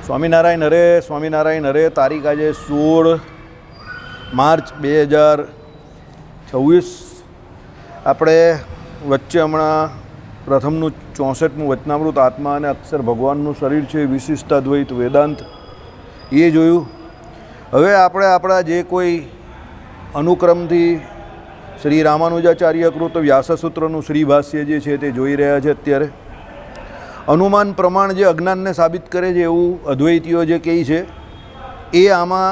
સ્વામિનારાયણ હરે તારીખ આજે 16 માર્ચ 2026. આપણે વચ્ચે હમણાં પ્રથમનું 64મું વચનામૃત આત્મા અને અક્ષર ભગવાનનું શરીર છે વિશિષ્ટાદ્વૈત વેદાંત એ જોયું. હવે આપણે આપણા જે કોઈ અનુક્રમથી શ્રી રામાનુજાચાર્ય કૃત વ્યાસસૂત્રનું શ્રીભાષ્ય જે છે તે જોઈ રહ્યા છે. અત્યારે અનુમાન પ્રમાણ જે અજ્ઞાનને સાબિત કરે છે એવું અદ્વૈતીઓ જે કહે છે એ આમાં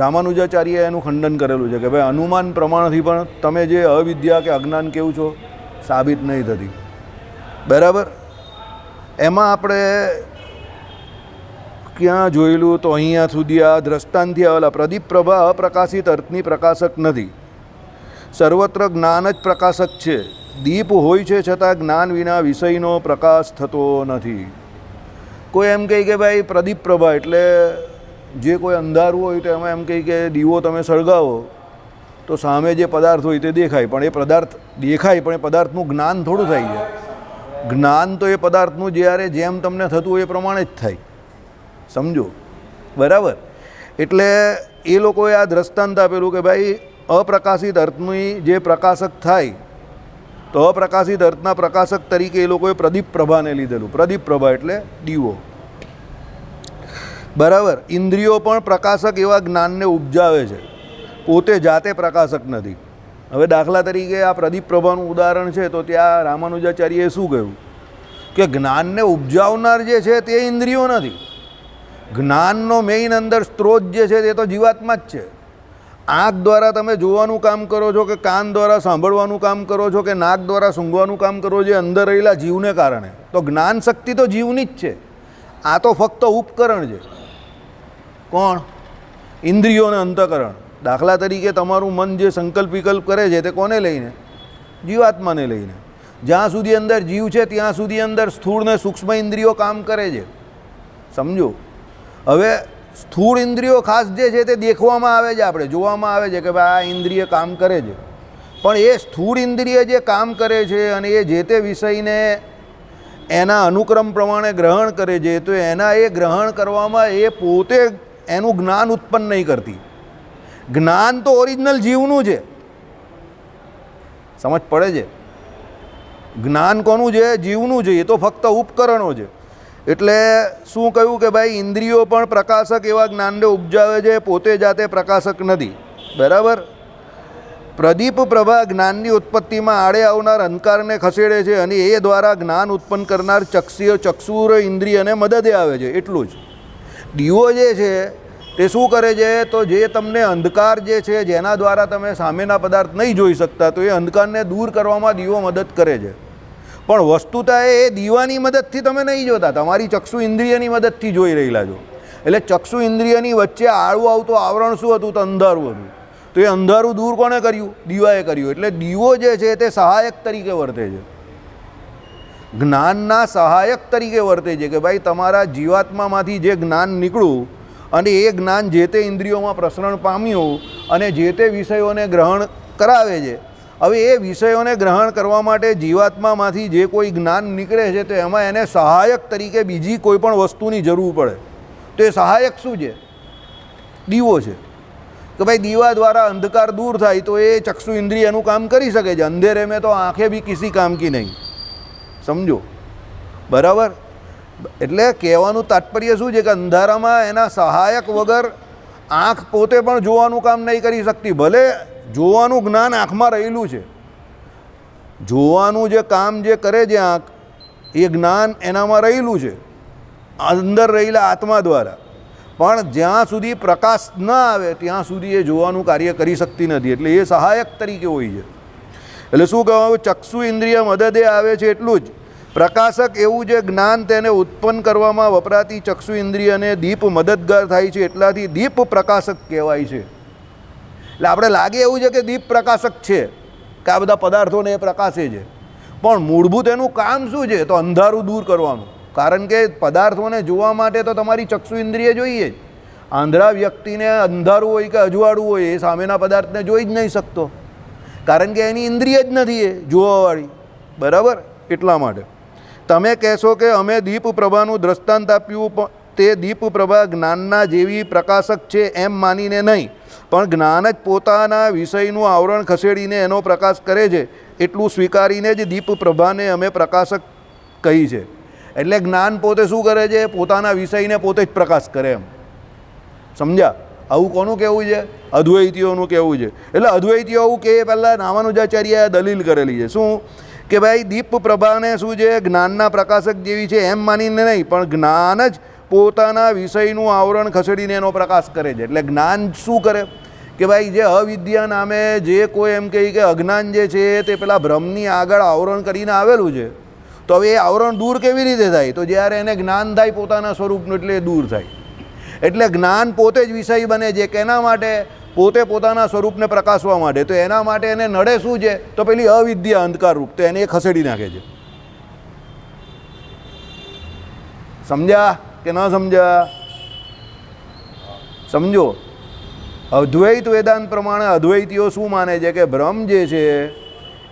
રામાનુજાચાર્યએ એનું ખંડન કરેલું છે કે ભાઈ અનુમાન પ્રમાણથી પણ તમે જે અવિદ્યા કે અજ્ઞાન કેવું છો સાબિત નહીં થતી. બરાબર. એમાં આપણે ક્યાં જોયેલું તો અહીંયા સુધી આ દ્રષ્ટાંતથી આવેલા પ્રદીપ પ્રભા અપ્રકાશિત અર્થની પ્રકાશક નથી, સર્વત્ર જ્ઞાન જ પ્રકાશક છે. દીપ હોય છે છતાં જ્ઞાન વિના વિષયનો પ્રકાશ થતો નથી. કોઈ એમ કહે કે ભાઈ પ્રદીપ પ્રભા એટલે જે કોઈ અંધારું હોય તો એમાં એમ કહે કે દીવો તમે સળગાવો તો સામે જે પદાર્થ હોય તે દેખાય, પણ એ પદાર્થ દેખાય પણ એ પદાર્થનું જ્ઞાન થોડું થાય છે. જ્ઞાન તો એ પદાર્થનું જ્યારે જેમ તમને થતું હોય એ પ્રમાણે જ થાય. સમજો. બરાબર. એટલે એ લોકોએ આ દ્રષ્ટાંત આપેલું કે ભાઈ અપ્રકાશિત અર્થની જે પ્રકાશક થાય તો અપ્રકાશિત અર્થના પ્રકાશક તરીકે એ લોકોએ પ્રદીપ પ્રભાને લીધેલું. પ્રદીપ પ્રભા એટલે દીવો. બરાબર. ઇન્દ્રિયો પણ પ્રકાશક એવા જ્ઞાનને ઉપજાવે છે, પોતે જાતે પ્રકાશક નથી. હવે દાખલા તરીકે આ પ્રદીપ પ્રભાનું ઉદાહરણ છે તો ત્યાં રામાનુજાચાર્યએ શું કહ્યું કે જ્ઞાનને ઉપજાવનાર જે છે તે ઇન્દ્રિયો નથી. જ્ઞાનનો મેઇન અંદર સ્ત્રોત જે છે તે તો જીવાત્મા જ છે. આંખ દ્વારા તમે જોવાનું કામ કરો છો કે કાન દ્વારા સાંભળવાનું કામ કરો છો કે નાક દ્વારા સૂંઘવાનું કામ કરો છો અંદર રહેલા જીવને કારણે, તો જ્ઞાન શક્તિ તો જીવની જ છે. આ તો ફક્ત ઉપકરણ છે. કોણ? ઇન્દ્રિયો અને અંતઃકરણ. દાખલા તરીકે તમારું મન જે સંકલ્પ વિકલ્પ કરે છે તે કોને લઈને? જીવાત્માને લઈને. જ્યાં સુધી અંદર જીવ છે ત્યાં સુધી અંદર સ્થૂળ ને સૂક્ષ્મ ઇન્દ્રિયો કામ કરે છે. સમજો. હવે સ્થૂળ ઇન્દ્રિયો ખાસ જે છે તે દેખવામાં આવે છે, આપણે જોવામાં આવે છે કે ભાઈ આ ઇન્દ્રિય કામ કરે છે, પણ એ સ્થૂળ ઇન્દ્રિય જે કામ કરે છે અને એ જે તે વિષયને એના અનુક્રમ પ્રમાણે ગ્રહણ કરે છે તો એના એ ગ્રહણ કરવામાં એ પોતે એનું જ્ઞાન ઉત્પન્ન નહીં કરતી. જ્ઞાન તો ઓરિજિનલ જીવનું છે. સમજ પડે છે? જ્ઞાન કોનું છે? જીવનું છે. એ તો ફક્ત ઉપકરણો છે. એટલે શું કહ્યું કે ભાઈ ઇન્દ્રિયો પણ પ્રકાશક એવા જ્ઞાનને ઉપજાવે છે, પોતે જાતે પ્રકાશક નથી. બરાબર. પ્રદીપ પ્રભા જ્ઞાનની ઉત્પત્તિમાં આડે આવનાર અંધકારને ખસેડે છે અને એ દ્વારા જ્ઞાન ઉત્પન્ન કરનાર ચક્ષુર ઇન્દ્રિયને મદદે આવે છે. એટલું જ. દીવો જે છે તે શું કરે છે તો જે તમને અંધકાર જે છે જેના દ્વારા તમે સામેના પદાર્થ નહીં જોઈ શકતા તો એ અંધકારને દૂર કરવામાં દીવો મદદ કરે છે. પણ વસ્તુતા એ દીવાની મદદથી તમે નહીં જોતા, તમારી ચક્ષુ ઇન્દ્રિયની મદદથી જોઈ રહેલા છો. એટલે ચક્ષુ ઇન્દ્રિયની વચ્ચે આડું આવતું આવરણ શું હતું? તો અંધારું હતું. તો એ અંધારું દૂર કોણે કર્યું? દીવાએ કર્યું. એટલે દીવો જે છે તે સહાયક તરીકે વર્તે છે, જ્ઞાનના સહાયક તરીકે વર્તે છે કે ભાઈ તમારા જીવાત્મામાંથી જે જ્ઞાન નીકળ્યું અને એ જ્ઞાન જે તે ઇન્દ્રિયોમાં પ્રસરણ પામ્યું અને જે તે વિષયોને ગ્રહણ કરાવે છે. હવે એ વિષયોને ગ્રહણ કરવા માટે જીવાત્મામાંથી જે કોઈ જ્ઞાન નીકળે છે તો એમાં એને સહાયક તરીકે બીજી કોઈ પણ વસ્તુની જરૂર પડે. તો એ સહાયક શું છે? દીવો છે. કે ભાઈ દીવા દ્વારા અંધકાર દૂર થાય તો એ ચક્ષુ ઇન્દ્રિય એનું કામ કરી શકે છે. અંધેરે મેં તો આંખે બી કિસી કામ કી નહીં. સમજો. બરાબર. એટલે કહેવાનું તાત્પર્ય શું છે કે અંધારામાં એના સહાયક વગર આંખ પોતે પણ જોવાનું કામ નહીં કરી શકતી. ભલે જોવાનું જ્ઞાન આંખમાં રહેલું છે, જોવાનું જે કામ જે કરે છે આંખ એ જ્ઞાન એનામાં રહેલું છે અંદર રહેલા આત્મા દ્વારા, પણ જ્યાં સુધી પ્રકાશ ન આવે ત્યાં સુધી એ જોવાનું કાર્ય કરી શકતી નથી. એટલે એ સહાયક તરીકે હોય છે. એટલે શું કહેવાય? ચક્ષુ ઇન્દ્રિય મદદે આવે છે. એટલું જ પ્રકાશક એવું જે જ્ઞાન તેને ઉત્પન્ન કરવામાં વપરાતી ચક્ષુ ઇન્દ્રિયને દીપ મદદગાર થાય છે, એટલાથી દીપ પ્રકાશક કહેવાય છે. એટલે આપણે લાગે એવું છે કે દીપ પ્રકાશક છે કે આ બધા પદાર્થોને એ પ્રકાશે છે, પણ મૂળભૂત એનું કામ શું છે? તો અંધારું દૂર કરવાનું. કારણ કે પદાર્થોને જોવા માટે તો તમારી ચક્ષુ ઇન્દ્રિય જોઈએ જ. આંધળા વ્યક્તિને અંધારું હોય કે અજવાળું હોય એ સામેના પદાર્થને જોઈ જ નહીં શકતો, કારણ કે એની ઇન્દ્રિય જ નથી એ જોવાવાળી. બરાબર. એટલા માટે તમે કહેશો કે અમે દીપ પ્રભાનું દ્રષ્ટાંત આપ્યું તે દીપ પ્રભા જ્ઞાનના જેવી પ્રકાશક છે એમ માનીને નહીં, પણ જ્ઞાન જ પોતાના વિષયનું આવરણ ખસેડીને એનો પ્રકાશ કરે છે એટલું સ્વીકારીને જ દીપ પ્રભાને અમે પ્રકાશક કહી છે. એટલે જ્ઞાન પોતે શું કરે છે? પોતાના વિષયને પોતે જ પ્રકાશ કરે એમ. સમજ્યા? આવું કોનું કહેવું છે? અદ્વૈતીઓનું કહેવું છે. એટલે અદ્વૈતીઓ આવું કે પહેલાં રામાનુજાચાર્યએ દલીલ કરેલી છે. શું કે ભાઈ દીપ પ્રભાને શું છે? જ્ઞાનના પ્રકાશક જેવી છે એમ માનીને નહીં, પણ જ્ઞાન જ પોતાના વિષયનું આવરણ ખસેડીને એનો પ્રકાશ કરે છે. એટલે જ્ઞાન શું કરે કે ભાઈ જે અવિદ્યા નામે જે કોઈ એમ કહે કે અજ્ઞાન જે છે તે પેલા બ્રહ્મની આગળ આવરણ કરીને આવેલું છે, તો હવે એ આવરણ દૂર કેવી રીતે થાય? તો જ્યારે એને જ્ઞાન થાય પોતાના સ્વરૂપનું એટલે એ દૂર થાય. એટલે જ્ઞાન પોતે જ વિષય બને છે. કેના માટે? પોતે પોતાના સ્વરૂપને પ્રકાશવા માટે. તો એના માટે એને નડે શું છે? તો પેલી અવિદ્યા અંધકાર રૂપ, તો એને એ ખસેડી નાખે છે. સમજ્યા કે ન સમજ્યા? સમજો. અદ્વૈત વેદાંત પ્રમાણે અદ્વૈતીઓ શું માને છે કે બ્રહ્મ જે છે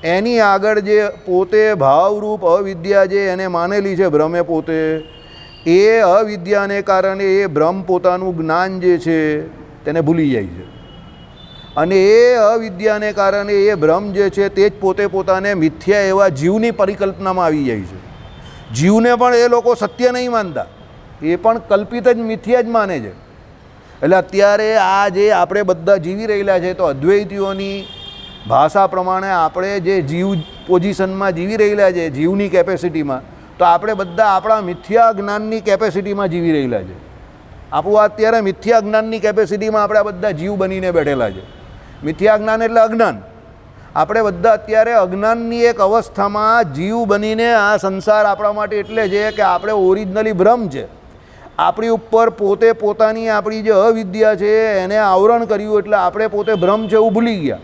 એની આગળ જે પોતે ભાવરૂપ અવિદ્યા જે એને માનેલી છે બ્રહ્મે પોતે, એ અવિદ્યાને કારણે એ બ્રહ્મ પોતાનું જ્ઞાન જે છે તેને ભૂલી જાય છે. અને એ અવિદ્યાને કારણે એ બ્રહ્મ જે છે તે જ પોતે પોતાને મિથ્યા એવા જીવની પરિકલ્પનામાં આવી જાય છે. જીવને પણ એ લોકો સત્ય નહીં માનતા, એ પણ કલ્પિત જ મિથ્યા જ માને છે. એટલે અત્યારે આ જે આપણે બધા જીવી રહેલા છે, તો અદ્વૈતીઓની ભાષા પ્રમાણે આપણે જે જીવ પોઝિશનમાં જીવી રહેલા છે, જીવની કેપેસિટીમાં, તો આપણે બધા આપણા મિથ્યા જ્ઞાનની કેપેસિટીમાં જીવી રહેલા છે. આપણું અત્યારે મિથ્યા જ્ઞાનની કેપેસિટીમાં આપણે બધા જીવ બનીને બેઠેલા છે. મિથ્યા જ્ઞાન એટલે અજ્ઞાન. આપણે બધા અત્યારે અજ્ઞાનની એક અવસ્થામાં જીવ બનીને આ સંસાર આપણા માટે એટલે છે કે આપણે ઓરિજિનલી બ્રહ્મ છે. આપણી ઉપર પોતે પોતાની આપણી જે અવિદ્યા છે એને આવરણ કર્યું, એટલે આપણે પોતે બ્રહ્મ છે એવું ભૂલી ગયા.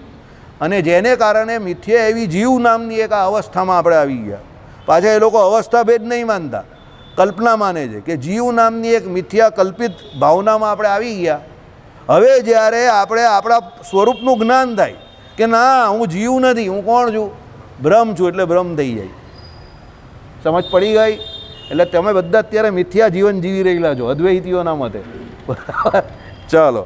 અને જેને કારણે મિથ્યા એવી જીવ નામની એક આ અવસ્થામાં આપણે આવી ગયા. પાછા એ લોકો અવસ્થા ભેદ નહીં માનતા, કલ્પના માને છે કે જીવ નામની એક મિથ્યા કલ્પિત ભાવનામાં આપણે આવી ગયા. હવે જ્યારે આપણે આપણા સ્વરૂપનું જ્ઞાન થાય કે ના હું જીવ નથી, હું કોણ છું? બ્રહ્મ છું. એટલે બ્રહ્મ થઈ જાય. સમજ પડી ગઈ? એટલે તમે બધા અત્યારે મિથ્યા જીવન જીવી રહેલા છો અદ્વૈતીઓના મતે. બરાબર? ચાલો,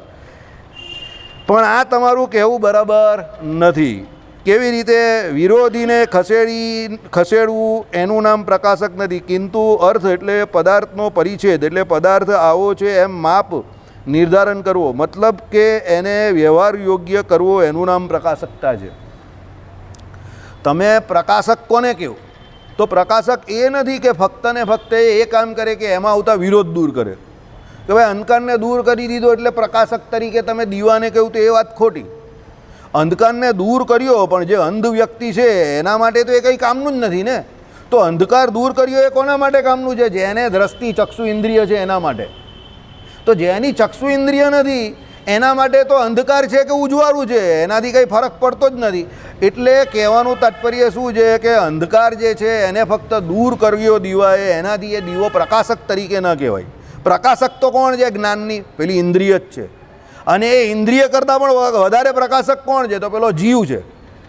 પણ આ તમારું કહેવું બરાબર નથી. કેવી રીતે? વિરોધીને ખસેડવું એનું નામ પ્રકાશક નથી. કિંતુ અર્થ એટલે પદાર્થનો પરિચ્છેદ, એટલે પદાર્થ આવો છે એમ માપ નિર્ધારણ કરવો, મતલબ કે એને વ્યવહાર યોગ્ય કરવો, એનું નામ પ્રકાશકતા છે. તમે પ્રકાશક કોને કહો? તો પ્રકાશક એ નથી કે ફક્ત ને ફક્ત એ કામ કરે કે એમાં આવતા વિરોધ દૂર કરે. કે ભાઈ અંધકારને દૂર કરી દીધો એટલે પ્રકાશક તરીકે તમે દીવાને કહ્યું, તો એ વાત ખોટી. અંધકારને દૂર કર્યો, પણ જે અંધ વ્યક્તિ છે એના માટે તો એ કંઈ કામનું જ નથી ને. તો અંધકાર દૂર કર્યો એ કોના માટે કામનું છે? જેને દ્રષ્ટિ ચક્ષુ ઇન્દ્રિય છે એના માટે. તો જેની ચક્ષુ ઇન્દ્રિય નથી એના માટે તો અંધકાર છે કે ઉજવાળું છે એનાથી કંઈ ફરક પડતો જ નથી. એટલે કહેવાનું તાત્પર્ય શું છે કે અંધકાર જે છે એને ફક્ત દૂર કર્યો દીવાએ, એનાથી એ દીવો પ્રકાશક તરીકે ન કહેવાય. પ્રકાશક તો કોણ છે? જ્ઞાનની પેલી ઇન્દ્રિય જ છે. અને એ ઇન્દ્રિય કરતાં પણ વધારે પ્રકાશક કોણ છે? તો પેલો જીવ છે.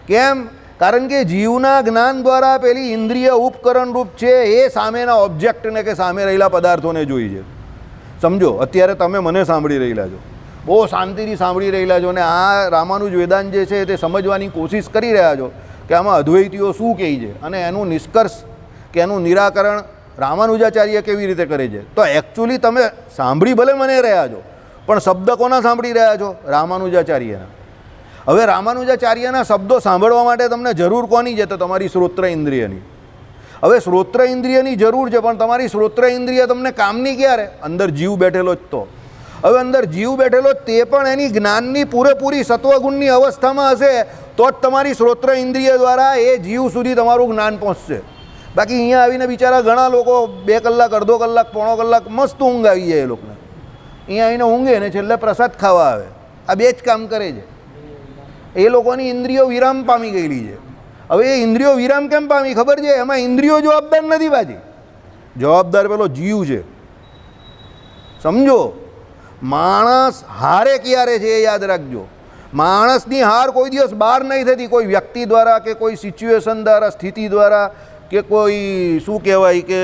કેમ? કારણ કે જીવના જ્ઞાન દ્વારા પેલી ઇન્દ્રિય ઉપકરણ રૂપ છે એ સામેના ઓબ્જેક્ટને કે સામે રહેલા પદાર્થોને જોઈ છે. સમજો, અત્યારે તમે મને સાંભળી રહેલા છો, બહુ શાંતિથી સાંભળી રહેલા છો, અને આ રામાનુજ વેદાંત જે છે તે સમજવાની કોશિશ કરી રહ્યા છો કે આમાં અદ્વૈતીઓ શું કહે છે અને એનું નિષ્કર્ષ કે એનું નિરાકરણ રામાનુજાચાર્ય કેવી રીતે કરે છે. તો એકચ્યુઅલી તમે સાંભળી ભલે મને રહ્યા છો, પણ શબ્દ કોના સાંભળી રહ્યા છો? રામાનુજાચાર્યના. હવે રામાનુજાચાર્યના શબ્દો સાંભળવા માટે તમને જરૂર કોની છે? તો તમારી શ્રોત્ર ઇન્દ્રિયની. હવે શ્રોત્ર ઇન્દ્રિયની જરૂર છે, પણ તમારી શ્રોત્ર ઇન્દ્રિય તમને કામની ક્યારે? અંદર જીવ બેઠેલો જ તો. હવે અંદર જીવ બેઠેલો તે પણ એની જ્ઞાનની પૂરેપૂરી સત્વગુણની અવસ્થામાં હશે તો જ તમારી શ્રોત્ર ઇન્દ્રિય દ્વારા એ જીવ સુધી તમારું જ્ઞાન પહોંચશે. બાકી અહીંયા આવીને બિચારા ઘણા લોકો 2 કલાક, અડધો કલાક, પોણો કલાક મસ્ત ઊંઘ આવી જાય એ લોકોને. અહીંયા આવીને ઊંઘે ને છેલ્લે પ્રસાદ ખાવા આવે. આ બે જ કામ કરે છે. એ લોકોની ઇન્દ્રિયો વિરામ પામી ગયેલી છે. હવે એ ઇન્દ્રિયો વિરામ કેમ પામી ખબર છે? એમાં ઇન્દ્રિયો જવાબદાર નથી પાછી, જવાબદાર પેલો જીવ છે. સમજો, માણસ હારે ક્યારે છે એ યાદ રાખજો. માણસની હાર કોઈ દિવસ બહાર નહીં થતી, કોઈ વ્યક્તિ દ્વારા કે કોઈ સિચ્યુએશન દ્વારા, સ્થિતિ દ્વારા, કે કોઈ શું કહેવાય કે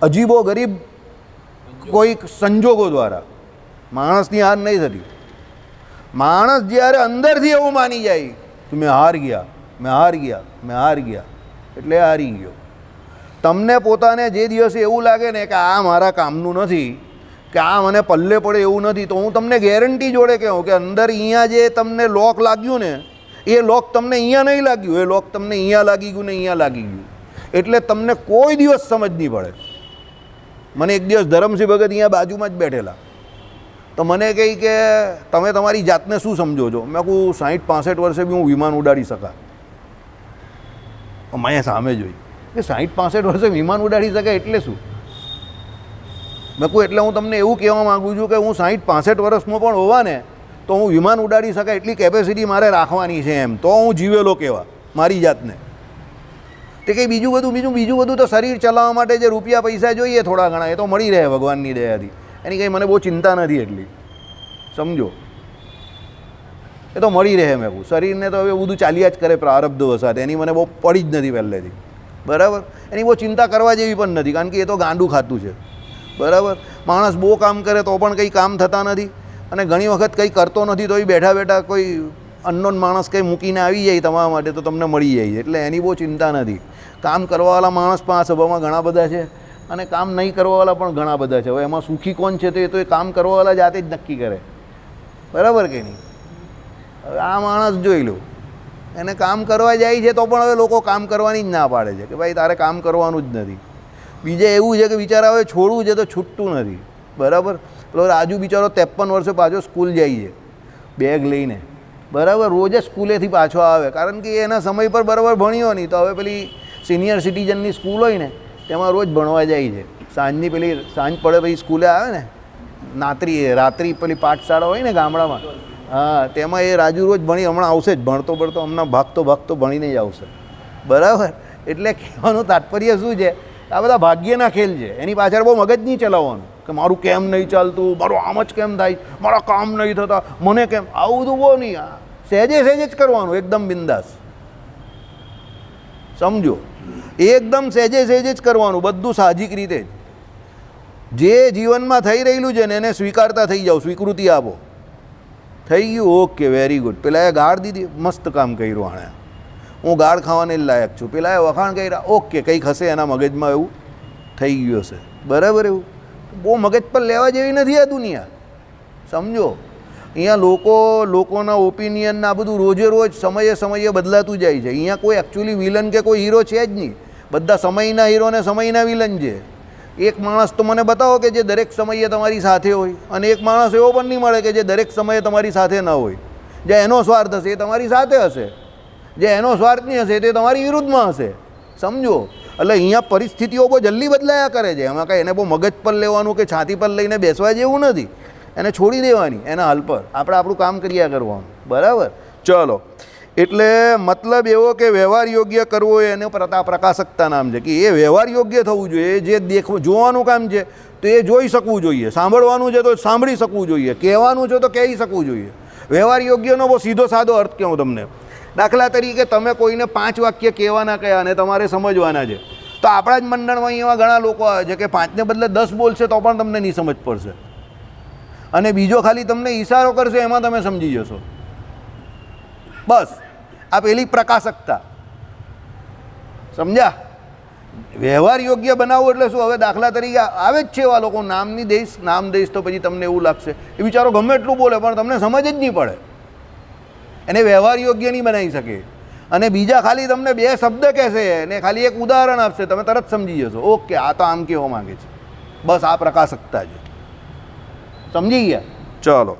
અજીબો ગરીબ કોઈક સંજોગો દ્વારા. માણસની હાર નહીં થતી. માણસ જ્યારે અંદરથી એવું માની જાય કે મેં હાર ગયા, મેં હાર ગયા, મેં હાર ગયા, એટલે હારી ગયો. તમને પોતાને જે દિવસે એવું લાગે ને કે આ મારા કામનું નથી, કે આ મને પલ્લે પડે એવું નથી, તો હું તમને ગેરંટી જોડે કહું કે અંદર અહીંયા જે તમને લોક લાગ્યું ને એ લોક તમને અહીંયા નહીં લાગ્યું, એ લોક તમને અહીંયા લાગી ગયું ને અહીંયા લાગી ગયું. એટલે તમને કોઈ દિવસ સમજ નહીં પડે. મને એક દિવસ ધરમસિંહ ભગત અહીંયા બાજુમાં જ બેઠેલા, તો મને કહી કે તમે તમારી જાતને શું સમજો છો? મેં કહું 60-65 વર્ષે બી હું વિમાન ઉડાડી શકા. મેં સામે જોઈ કે 60-65 વર્ષે વિમાન ઉડાડી શકાય એટલે શું? મેં કહું એટલે હું તમને એવું કહેવા માગું છું કે હું 60-65 વર્ષમાં પણ હોવા ને તો હું વિમાન ઉડાડી શકાય એટલી કેપેસિટી મારે રાખવાની છે, એમ તો હું જીવેલો કહેવા મારી જાતને. તે કંઈ બીજું બધું તો શરીર ચલાવવા માટે જે રૂપિયા પૈસા જોઈએ થોડા ઘણા એ તો મળી રહે ભગવાનની દયાથી, એની કંઈ મને બહુ ચિંતા નથી એટલી, સમજો, એ તો મળી રહે. મેં કહું શરીરને તો હવે બધું ચાલ્યા જ કરે પ્રારબ્ધ વસાત, એની મને બહુ પડી જ નથી પહેલેથી, બરાબર. એની બહુ ચિંતા કરવા જેવી પણ નથી, કારણ કે એ તો ગાંડું ખાતું છે, બરાબર. માણસ બહુ કામ કરે તો પણ કંઈ કામ થતા નથી, અને ઘણી વખત કંઈ કરતો નથી તો એ બેઠા બેઠા કોઈ અનનોન માણસ કંઈ મૂકીને આવી જાય તમારા માટે તો તમને મળી જાય, એટલે એની બહુ ચિંતા નથી. કામ કરવાવાળા માણસ પણ આ સભામાં ઘણા બધા છે, અને કામ નહીં કરવાવાળા પણ ઘણા બધા છે. હવે એમાં સુખી કોણ છે તો એ કામ કરવાવાળા જાતે જ નક્કી કરે, બરાબર કે નહીં? હવે આ માણસ જોઈ લો, એને કામ કરવા જાય છે તો પણ હવે લોકો કામ કરવાની જ ના પાડે છે કે ભાઈ તારે કામ કરવાનું જ નથી. બીજે એવું છે કે બિચારા હવે છોડવું છે તો છૂટતું નથી, બરાબર. પેલો રાજુ બિચારો 53 વર્ષે પાછો સ્કૂલ જાય છે બેગ લઈને, બરાબર. રોજ જ સ્કૂલેથી પાછો આવે, કારણ કે એના સમય પર બરાબર ભણ્યો નહીં, તો હવે પેલી સિનિયર સિટીઝનની સ્કૂલ હોય ને તેમાં રોજ ભણવા જાય છે. સાંજની પેલી સાંજ પડે પછી સ્કૂલે આવે ને, રાત્રિ પેલી પાઠશાળા હોય ને ગામડામાં, હા, તેમાં એ રાજુ રોજ ભણી હમણાં આવશે જ, ભણતો હમણાં ભાગતો ભણીને જ આવશે, બરાબર. એટલે કહેવાનું તાત્પર્ય શું છે? આ બધા ભાગ્યના ખેલ છે, એની પાછળ બહુ મગજ નહીં ચલાવવાનું કે મારું કેમ નહીં ચાલતું, મારું આમ જ કેમ થાય, મારા કામ નહીં થતા, મને કેમ, આવું બધું બહુ નહીં. સહેજે જ કરવાનું, એકદમ બિંદાસ, સમજો, એકદમ સહેજે જ કરવાનું, બધું સાહજિક રીતે જે જીવનમાં થઈ રહેલું છે ને એને સ્વીકારતા થઈ જાઓ, સ્વીકૃતિ આપો. થઈ ગયું, ઓકે, વેરી ગુડ. પેલા એ ગાળ દીધી, મસ્ત કામ કર્યું, આણે હું ગાળ ખાવાને લાયક છું. પેલા એ વખાણ કર્યા, ઓકે, કંઈક હશે એના મગજમાં, એવું થઈ ગયું હશે, બરાબર. એવું બહુ મગજ પર લેવા જેવી નથી આ દુનિયા, સમજો. અહીંયા લોકોના ઓપિનિયન આ બધું રોજે રોજ સમયે બદલાતું જાય છે. અહીંયા કોઈ એકચ્યુઅલી વિલન કે કોઈ હીરો છે જ નહીં, બધા સમયના હીરો ને સમયના વિલન છે. એક માણસ તો મને બતાવો કે જે દરેક સમયે તમારી સાથે હોય, અને એક માણસ એવો પણ નહીં મળે કે જે દરેક સમયે તમારી સાથે ન હોય. જે એનો સ્વાર્થ હશે એ તમારી સાથે હશે, જે એનો સ્વાર્થ નહીં હશે તે તમારી વિરુદ્ધમાં હશે, સમજો. એટલે અહીંયા પરિસ્થિતિઓ બહુ જલ્દી બદલાયા કરે છે, એમાં કાંઈ એને બહુ મગજ પર લેવાનું કે છાતી પર લઈને બેસવા જેવું નથી, એને છોડી દેવાની એના હાલ પર, આપણે આપણું કામ કર્યા કરવાનું, બરાબર. ચલો, એટલે મતલબ એવો કે વ્યવહાર યોગ્ય કરવો એ એનું પ્રકાશકતા નામ છે, કે એ વ્યવહાર યોગ્ય થવું જોઈએ. જે જોવાનું કામ છે તો એ જોઈ શકવું જોઈએ, સાંભળવાનું છે તો સાંભળી શકવું જોઈએ, કહેવાનું છે તો કહી શકવું જોઈએ. વ્યવહાર યોગ્યનો બહુ સીધો સાદો અર્થ કહું તમને. દાખલા તરીકે તમે કોઈને 5 વાક્ય કહેવાના કયા અને તમારે સમજવાના છે, તો આપણા જ મંડળમાં એવા ઘણા લોકો આવે છે કે 5ને બદલે 10 બોલશે તો પણ તમને નહીં સમજ પડશે, અને બીજો ખાલી તમને ઈશારો કરશે એમાં તમે સમજી જશો. બસ આ પેલી પ્રકાશકતા, સમજ્યા? વ્યવહાર યોગ્ય બનાવવું એટલે શું? હવે દાખલા તરીકે આવે જ છે એવા લોકો, નામ દઈશ તો પછી તમને એવું લાગશે એ બિચારો ગમે એટલું બોલે પણ તમને સમજ જ નહીં પડે, એને વ્યવહાર યોગ્ય નહીં બનાવી શકે. અને બીજા ખાલી તમને 2 શબ્દ કહેશે અને ખાલી એક ઉદાહરણ આપશે, તમે તરત સમજી જશો, ઓકે આ તો આમ કહેવા માંગે છે. બસ આ પ્રકાશકતા છે, સમજી ગયા? ચલો,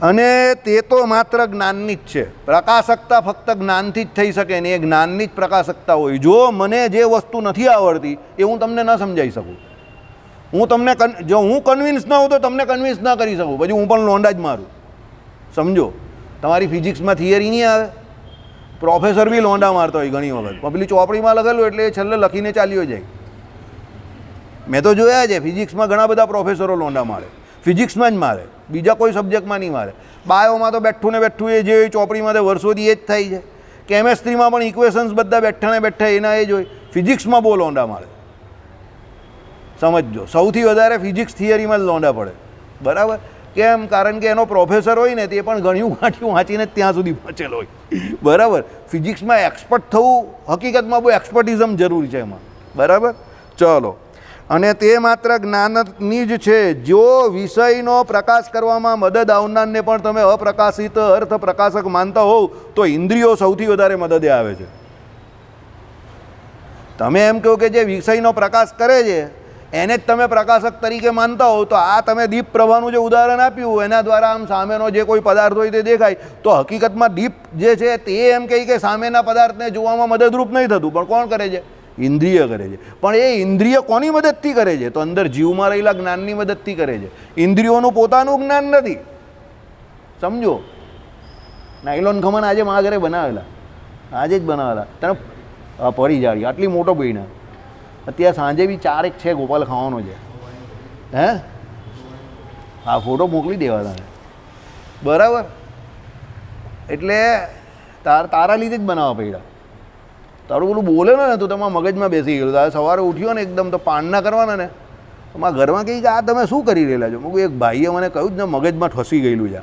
અને તે તો માત્ર જ્ઞાનની જ છે. પ્રકાશકતા ફક્ત જ્ઞાનથી જ થઈ શકે ને, એ જ્ઞાનની જ પ્રકાશકતા હોય. જો મને જે વસ્તુ નથી આવડતી એ હું તમને ન સમજાવી શકું, જો હું કન્વિન્સ ન હોઉં તો તમને કન્વિન્સ ન કરી શકું, પછી હું પણ લોંડા જ મારું, સમજો. તમારી ફિઝિક્સમાં થિયરી નહીં આવે, પ્રોફેસર બી લોંડા મારતો હોય ઘણી વખત, પેલી ચોપડીમાં લખેલું એટલે એ છેલ્લે લખીને ચાલ્યો જાય. મેં તો જોયા છે ફિઝિક્સમાં ઘણા બધા પ્રોફેસરો લોંડા મારે, ફિઝિક્સમાં જ મારે, બીજા કોઈ સબ્જેક્ટમાં નહીં મારે. બાયોમાં તો બેઠું એ જે ચોપડીમાં તો વર્ષોથી એ જ થાય છે. કેમેસ્ટ્રીમાં પણ ઇક્વેશન્સ બધા બેઠા એના એ જ હોય. ફિઝિક્સમાં બહુ લોંડા મારે, સમજજો. સૌથી વધારે ફિઝિક્સ થિયરીમાં જ લોંડા પડે, બરાબર? કેમ? કારણ કે એનો પ્રોફેસર હોય ને તે પણ ઘણું ગાંઠિયું વાંચીને ત્યાં સુધી પહોંચેલો હોય, બરાબર? ફિઝિક્સમાં એક્સપર્ટ થવું હકીકતમાં બહુ એક્સપર્ટિઝમ જરૂરી છે એમાં, બરાબર? ચલો. અને તે માત્ર જ્ઞાનની જ છે. જો વિષયનો પ્રકાશ કરવામાં મદદ આવનારને પણ તમે અપ્રકાશિત અર્થ પ્રકાશક માનતા હોવ તો ઇન્દ્રિયો સૌથી વધારે મદદે આવે છે. તમે એમ કહો કે જે વિષયનો પ્રકાશ કરે છે એને જ તમે પ્રકાશક તરીકે માનતા હો, તો આ તમે દીપ પ્રભાનું જે ઉદાહરણ આપ્યું એના દ્વારા આમ સામેનો જે કોઈ પદાર્થ હોય તે દેખાય, તો હકીકતમાં દીપ જે છે તે એમ કહે કે સામેના પદાર્થને જોવામાં મદદરૂપ નહીં થતું, પણ કોણ કરે છે? ઇન્દ્રિય કરે છે. પણ એ ઇન્દ્રિય કોની મદદથી કરે છે? તો અંદર જીવમાં રહેલા જ્ઞાનની મદદથી કરે છે. ઇન્દ્રિયોનું પોતાનું જ્ઞાન નથી, સમજો. નાયલોન ખમણ આજે મારા ઘરે બનાવેલા, આજે જ બનાવેલા. તને પડી જાળી આટલી મોટો બહીને અત્યારે સાંજે બી 4 છે ગોપાલ ખાવાનો છે. હે હા, ફોટો મોકલી દેવા તને, બરાબર? એટલે તારા લીધે જ બનાવવા પડ્યા. તારું પેલું બોલે ને તો તમારા મગજમાં બેસી ગયેલું. તારે સવારે ઉઠ્યો ને એકદમ તો પાનના કરવાના ને, તમારા ઘરમાં કહી કે આ તમે શું કરી રહેલા છો? મેં એક ભાઈએ મને કહ્યું જ ને મગજમાં ઠસી ગયેલું છે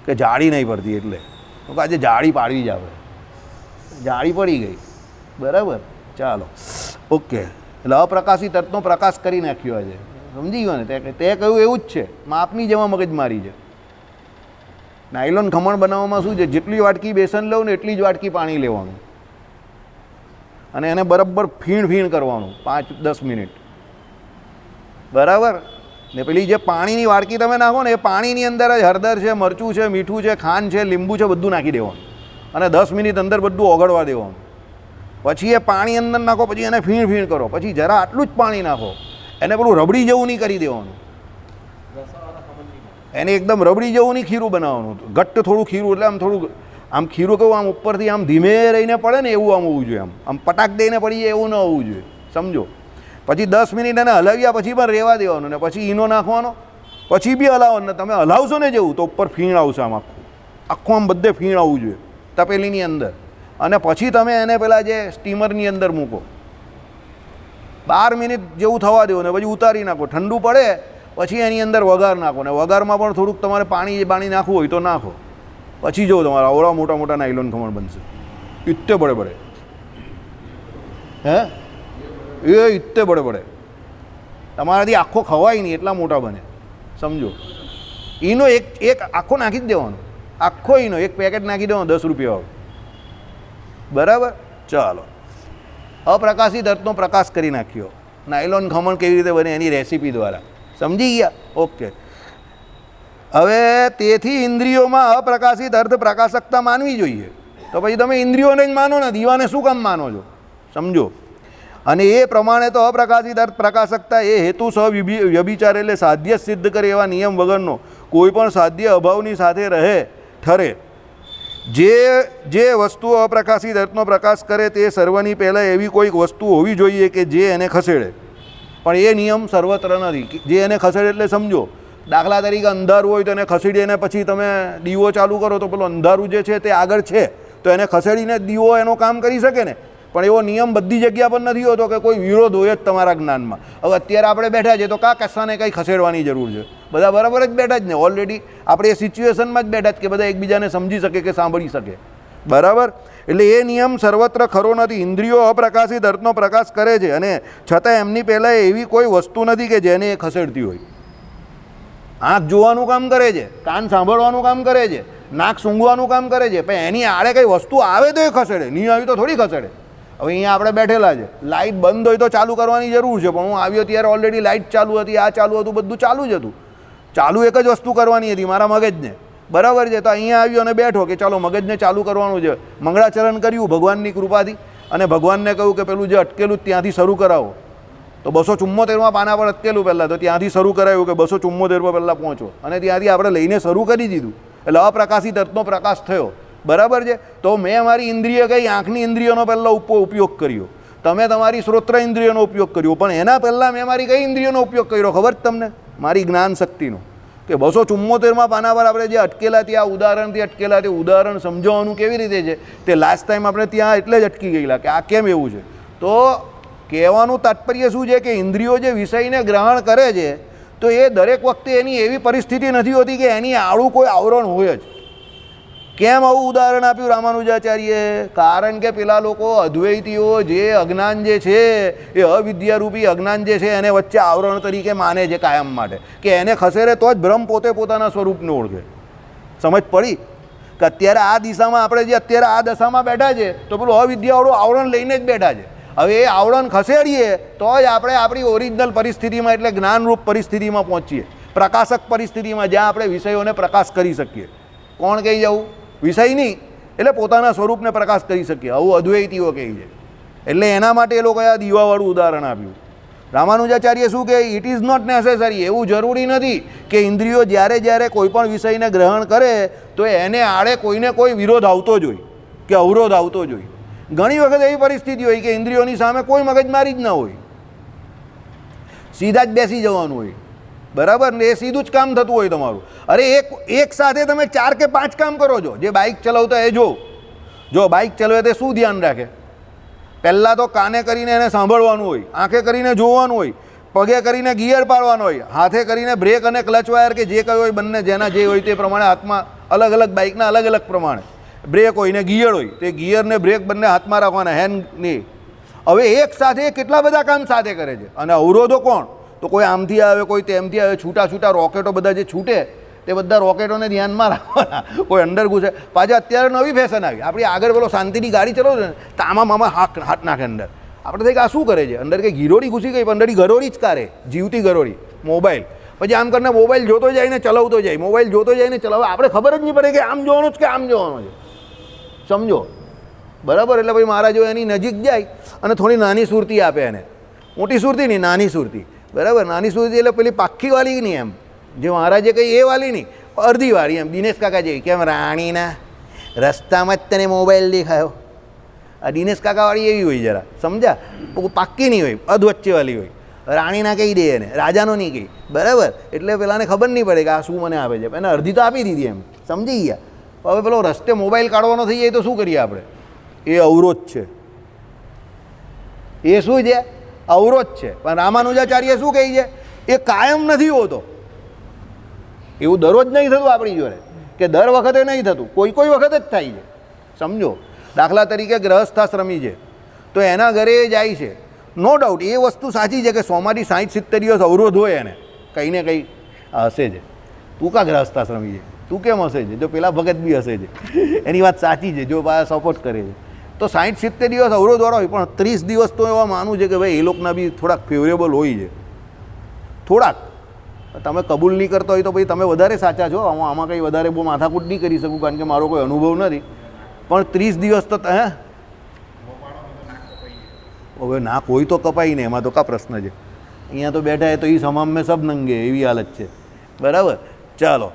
કે જાળી નહીં પડતી, એટલે આજે જાળી પાડવી જ આવે. જાળી પડી ગઈ, બરાબર? ચાલો, ઓકે. એટલે અપ્રકાશિત અર્થનો પ્રકાશ કરી નાખ્યો આજે, સમજી ગયો ને? તે કહ્યું એવું જ છે, માપની જેમાં મગજ મારી છે. નાયલોન ખમણ બનાવવામાં શું છે? જેટલી વાટકી બેસન લઉં ને એટલી જ વાટકી પાણી લેવાનું અને એને બરાબર ફીણ કરવાનું 5-10 મિનિટ, બરાબર? ને પેલી જે પાણીની વાટકી તમે નાખો ને એ પાણીની અંદર જ હળદર છે, મરચું છે, મીઠું છે, ખાંડ છે, લીંબુ છે, બધું નાખી દેવાનું અને 10 મિનિટ અંદર બધું ઓગળવા દેવાનું. પછી એ પાણી અંદર નાખો, પછી એને ફીણ કરો, પછી જરા આટલું જ પાણી નાખો, એને પેલું રબડી જેવું નહીં કરી દેવાનું, એને એકદમ રબડી જેવું નહીં ખીરું બનાવવાનું, ઘટ્ટ થોડું ખીરું. એટલે આમ થોડું આમ ખીરું કેવું આમ ઉપરથી આમ ધીમે રહીને પડે ને એવું આમ હોવું જોઈએ, આમ પટાક દઈને પડી જાય એવું ન હોવું જોઈએ, સમજો. પછી 10 મિનિટ એને હલાવ્યા પછી પણ રહેવા દેવાનું ને પછી ઈનો નાખવાનો, પછી બી હલાવવાનું ને તમે હલાવશો ને જેવું તો ઉપર ફીણ આવશે, આમ આખું આમ બધે ફીણ આવવું જોઈએ તપેલીની અંદર. અને પછી તમે એને પેલા જે સ્ટીમરની અંદર મૂકો, 12 મિનિટ જેવું થવા દેવું ને પછી ઉતારી નાખો. ઠંડુ પડે પછી એની અંદર વઘાર નાખો ને વઘારમાં પણ થોડુંક તમારે પાણી નાખવું હોય તો નાખો. પછી જો તમારા આવડા મોટા નાયલોન ખમણ બનશે, ઇત્તે બડે. હે એ ઇત્તે બડે તમારાથી આખો ખવાય નહીં એટલા મોટા બને, સમજો. ઈનો એક આખો નાખી જ દેવાનો, આખો ઈનો એક પેકેટ નાખી દેવાનો 10 રૂપિયા, બરાબર? ચાલો, અપ્રકાશિત અર્થનો પ્રકાશ કરી નાખ્યો. નાયલોન ખમણ કેવી રીતે બને એની રેસીપી દ્વારા સમજી ગયા? ઓકે. હવે તેથી ઇન્દ્રિયોમાં અપ્રકાશિત અર્થ પ્રકાશકતા માનવી જોઈએ. તો પછી તમે ઇન્દ્રિયોને જ માનો ને, દીવાને શું કામ માનો છો? સમજો. અને એ પ્રમાણે તો અપ્રકાશિત અર્થ પ્રકાશકતા એ હેતુ સહ વ્યભિચાર એટલે સાધ્ય સિદ્ધ કરે એવા નિયમ વગરનો કોઈ પણ સાધ્ય અભાવની સાથે ઠરે. જે વસ્તુ અપ્રકાશિત અર્થનો પ્રકાશ કરે તે સર્વની પહેલાં એવી કોઈક વસ્તુ હોવી જોઈએ કે જે એને ખસેડે. પણ એ નિયમ સર્વત્ર નથી. જે એને ખસેડે એટલે સમજો, દાખલા તરીકે અંધારું હોય તો એને ખસેડીને પછી તમે દીવો ચાલુ કરો તો પેલું અંધારું જે છે તે આગળ છે તો એને ખસેડીને દીવો એનું કામ કરી શકે ને. પણ એવો નિયમ બધી જગ્યા પર નથી હોતો કે કોઈ વિરોધ હોય જ તમારા જ્ઞાનમાં. હવે અત્યારે આપણે બેઠા છીએ તો કશાને કંઈ ખસેડવાની જરૂર છે? બધા બરાબર જ બેઠા જ ને, ઓલરેડી આપણે એ સિચ્યુએશનમાં જ બેઠા જ કે બધા એકબીજાને સમજી શકે કે સાંભળી શકે, બરાબર? એટલે એ નિયમ સર્વત્ર ખરો નથી. ઇન્દ્રિયો અપ્રકાશિત અર્થનો પ્રકાશ કરે છે અને છતાં એમની પહેલાં એવી કોઈ વસ્તુ નથી કે જેને એ ખસેડતી હોય. આંખ જોવાનું કામ કરે છે, કાન સાંભળવાનું કામ કરે છે, નાક સૂંઘવાનું કામ કરે છે, પણ એની આડે કંઈ વસ્તુ આવે તો એ ખસેડે, નહીં આવી તો થોડી ખસેડે. હવે અહીંયા આપણે બેઠેલા છે, લાઇટ બંધ હોય તો ચાલુ કરવાની જરૂર છે, પણ હું આવ્યો ત્યારે ઓલરેડી લાઇટ ચાલુ હતી, આ ચાલુ હતું, બધું ચાલુ જ હતું. ચાલુ એક જ વસ્તુ કરવાની હતી, મારા મગજને, બરાબર છે? તો અહીંયા આવ્યો અને બેઠો કે ચાલો મગજને ચાલુ કરવાનું છે. મંગળાચરણ કર્યું ભગવાનની કૃપાથી અને ભગવાનને કહ્યું કે પેલું જે અટકેલું ત્યાંથી શરૂ કરાવો. તો 274માં પાના પર અટકેલું પહેલાં, તો ત્યાંથી શરૂ કરાયું કે 274 પહેલાં પહોંચો અને ત્યાંથી આપણે લઈને શરૂ કરી દીધું. એટલે અપ્રકાશિત અર્થનો પ્રકાશ થયો, બરાબર છે? તો મેં મારી ઇન્દ્રિય કઈ આંખની ઇન્દ્રિયોનો પહેલાં ઉપયોગ કર્યો, તમે તમારી શ્રોત્ર ઇન્દ્રિયોનો ઉપયોગ કર્યો, પણ એના પહેલાં મેં મારી કઈ ઇન્દ્રિયોનો ઉપયોગ કર્યો ખબર તમને? મારી જ્ઞાન શક્તિનો. કે 274માં પાના પર આપણે જે અટકેલા ત્યાં ઉદાહરણથી અટકેલા તે ઉદાહરણ સમજાવવાનું કેવી રીતે છે તે લાસ્ટ ટાઈમ આપણે ત્યાં એટલે જ અટકી ગયેલા કે આ કેમ એવું છે. તો કહેવાનું તાત્પર્ય શું છે કે ઇન્દ્રિયો જે વિષયને ગ્રહણ કરે છે તો એ દરેક વખતે એની એવી પરિસ્થિતિ નથી હોતી કે એની આડું કોઈ આવરણ હોય જ. કેમ આવું ઉદાહરણ આપ્યું રામાનુજાચાર્યે? કારણ કે પેલા લોકો અદ્વૈતીઓ જે અજ્ઞાન જે છે એ અવિદ્યારૂપી અજ્ઞાન જે છે એને વચ્ચે આવરણ તરીકે માને છે કાયમ માટે, કે એને ખસેરે તો જ બ્રહ્મ પોતે પોતાના સ્વરૂપને ઓળખે. સમજ પડી કે અત્યારે આ દિશામાં આપણે જે અત્યારે આ દશામાં બેઠા છે તો પેલું અવિદ્યાવાળું આવરણ લઈને જ બેઠા છે. હવે એ આવરણ ખસેડીએ તો જ આપણે આપણી ઓરિજિનલ પરિસ્થિતિમાં એટલે જ્ઞાનરૂપ પરિસ્થિતિમાં પહોંચીએ, પ્રકાશક પરિસ્થિતિમાં, જ્યાં આપણે વિષયોને પ્રકાશ કરી શકીએ. કોણ કહી જવું? વિષય નહીં, એટલે પોતાના સ્વરૂપને પ્રકાશ કરી શકીએ, આવું અદ્વૈતીઓ કહે છે. એટલે એના માટે એ લોકોએ આ દીવાવાળું ઉદાહરણ આપ્યું. રામાનુજાચાર્ય શું કહે? It is not necessary. એવું જરૂરી નથી કે ઇન્દ્રિયો જ્યારે જ્યારે કોઈ પણ વિષયને ગ્રહણ કરે તો એને આડે કોઈને કોઈ વિરોધ આવતો જ હોય કે અવરોધ આવતો જ હોય. ઘણી વખત એવી પરિસ્થિતિ હોય કે ઇન્દ્રિયોની સામે કોઈ મગજમારી જ ના હોય, સીધા જ બેસી જવાનું હોય, બરાબર ને? એ સીધું જ કામ થતું હોય તમારું. અરે એક સાથે તમે 4 કે 5 કામ કરો છો. જે બાઇક ચલાવતા એ જો બાઇક ચલાવે તે શું ધ્યાન રાખે? પહેલાં તો કાને કરીને એને સાંભળવાનું હોય, આંખે કરીને જોવાનું હોય, પગે કરીને ગિયર પાડવાનો હોય, હાથે કરીને બ્રેક અને ક્લચ વાયર કે જે કંઈ હોય બંને જેના જે હોય તે પ્રમાણે હાથમાં અલગ અલગ બાઇકના અલગ અલગ પ્રમાણે બ્રેક હોય ને ગિયર હોય, તે ગિયર ને બ્રેક બંને હાથમાં રાખવાના, હેન્ડની. હવે એક સાથે કેટલા બધા કામ સાથે કરે છે. અને અવરોધો કોણ? તો કોઈ આમથી આવે, કોઈ તેમથી આવે, છૂટા છૂટા રોકેટો બધા જે છૂટે તે બધા રોકેટોને ધ્યાનમાં રાખવાના, કોઈ અંદર ઘૂસે. પાછા અત્યારે નવી ફેશન આવી, આપણી આગળ પેલો શાંતિની ગાડી ચલાવો ને તો આમાં મામા હાથ નાખે અંદર. આપણે થઈ કે આ શું કરે છે? અંદર કંઈ ગિરોડી ઘૂસી ગઈ, પણ અંદરની ગરોળી જ કારે, જીવતી ગરોળી, મોબાઈલ. પછી આમ કરીને મોબાઈલ જોતો જાય ને ચલાવતો જાય, મોબાઈલ જોતો જાય ને ચલાવે. આપણે ખબર જ નહીં પડે કે આમ જોવાનું જ કે આમ જોવાનું છે. સમજો, બરાબર? એટલે ભાઈ મહારાજો એની નજીક જાય અને થોડી નાની સુરતી આપે એને, મોટી સુરતી નહીં, નાની સુરતી, બરાબર? નાની સુરતી એટલે પેલી પાક્કી વાળી નહીં, એમ જે મહારાજે કહી એ વાળી નહીં, અડધી વાળી, એમ. દિનેશ કાકા જેવી. કેમ રાણીના રસ્તામાં જ તને મોબાઈલ દેખાયો? આ દિનેશ કાકાવાળી એવી હોય જરા, સમજા? પાક્કી નહીં હોય, અધવચ્ચેવાળી હોય. રાણીના કહી દે એને, રાજાનો નહીં કહી, બરાબર? એટલે પેલાને ખબર નહીં પડે કે આ શું મને આપે છે. એને અડધી તો આપી દીધી, એમ. સમજી ગયા? હવે પેલો રસ્તે મોબાઈલ કાઢવાનો થઈ જાય તો શું કરીએ આપણે? એ અવરોધ છે. એ શું છે? અવરોધ છે. પણ રામાનુજાચાર્ય શું કહે છે? એ કાયમ નથી હોતો. એવું દરરોજ નહીં થતું આપણી જોડે, કે દર વખતે નહીં થતું, કોઈ વખત જ થાય છે. સમજો, દાખલા તરીકે ગ્રહસ્થાશ્રમી છે તો એના ઘરે એ જાય છે, નો ડાઉટ એ વસ્તુ સાચી છે કે 100માંથી 60-70 દિવસ અવરોધ હોય એને, કંઈ ને કંઈ હશે છે. તું કા ગ્રહસ્થાશ્રમી છે? તું કેમ હશે છે? જો પેલા ભગત બી હશે છે, એની વાત સાચી છે, જો સપોર્ટ કરે છે તો 60-70 દિવસ અવરોધવાળા હોય. પણ 30 દિવસ તો એવા માનવું છે કે ભાઈ એ લોકોના બી થોડાક ફેવરેબલ હોય છે, થોડાક. તમે કબૂલ નહીં કરતા હોય તો ભાઈ તમે વધારે સાચા છો. આમાં કંઈ વધારે બહુ માથાકૂટ નહીં કરી શકું, કારણ કે મારો કોઈ અનુભવ નથી. પણ 30 દિવસ તો હવે ના કોઈ તો કપાય નહીં, એમાં તો કા પ્રશ્ન છે? અહીંયા તો બેઠા એ તો એ સમામ મેં સબ નંગે, એવી હાલત છે, બરાબર? ચાલો,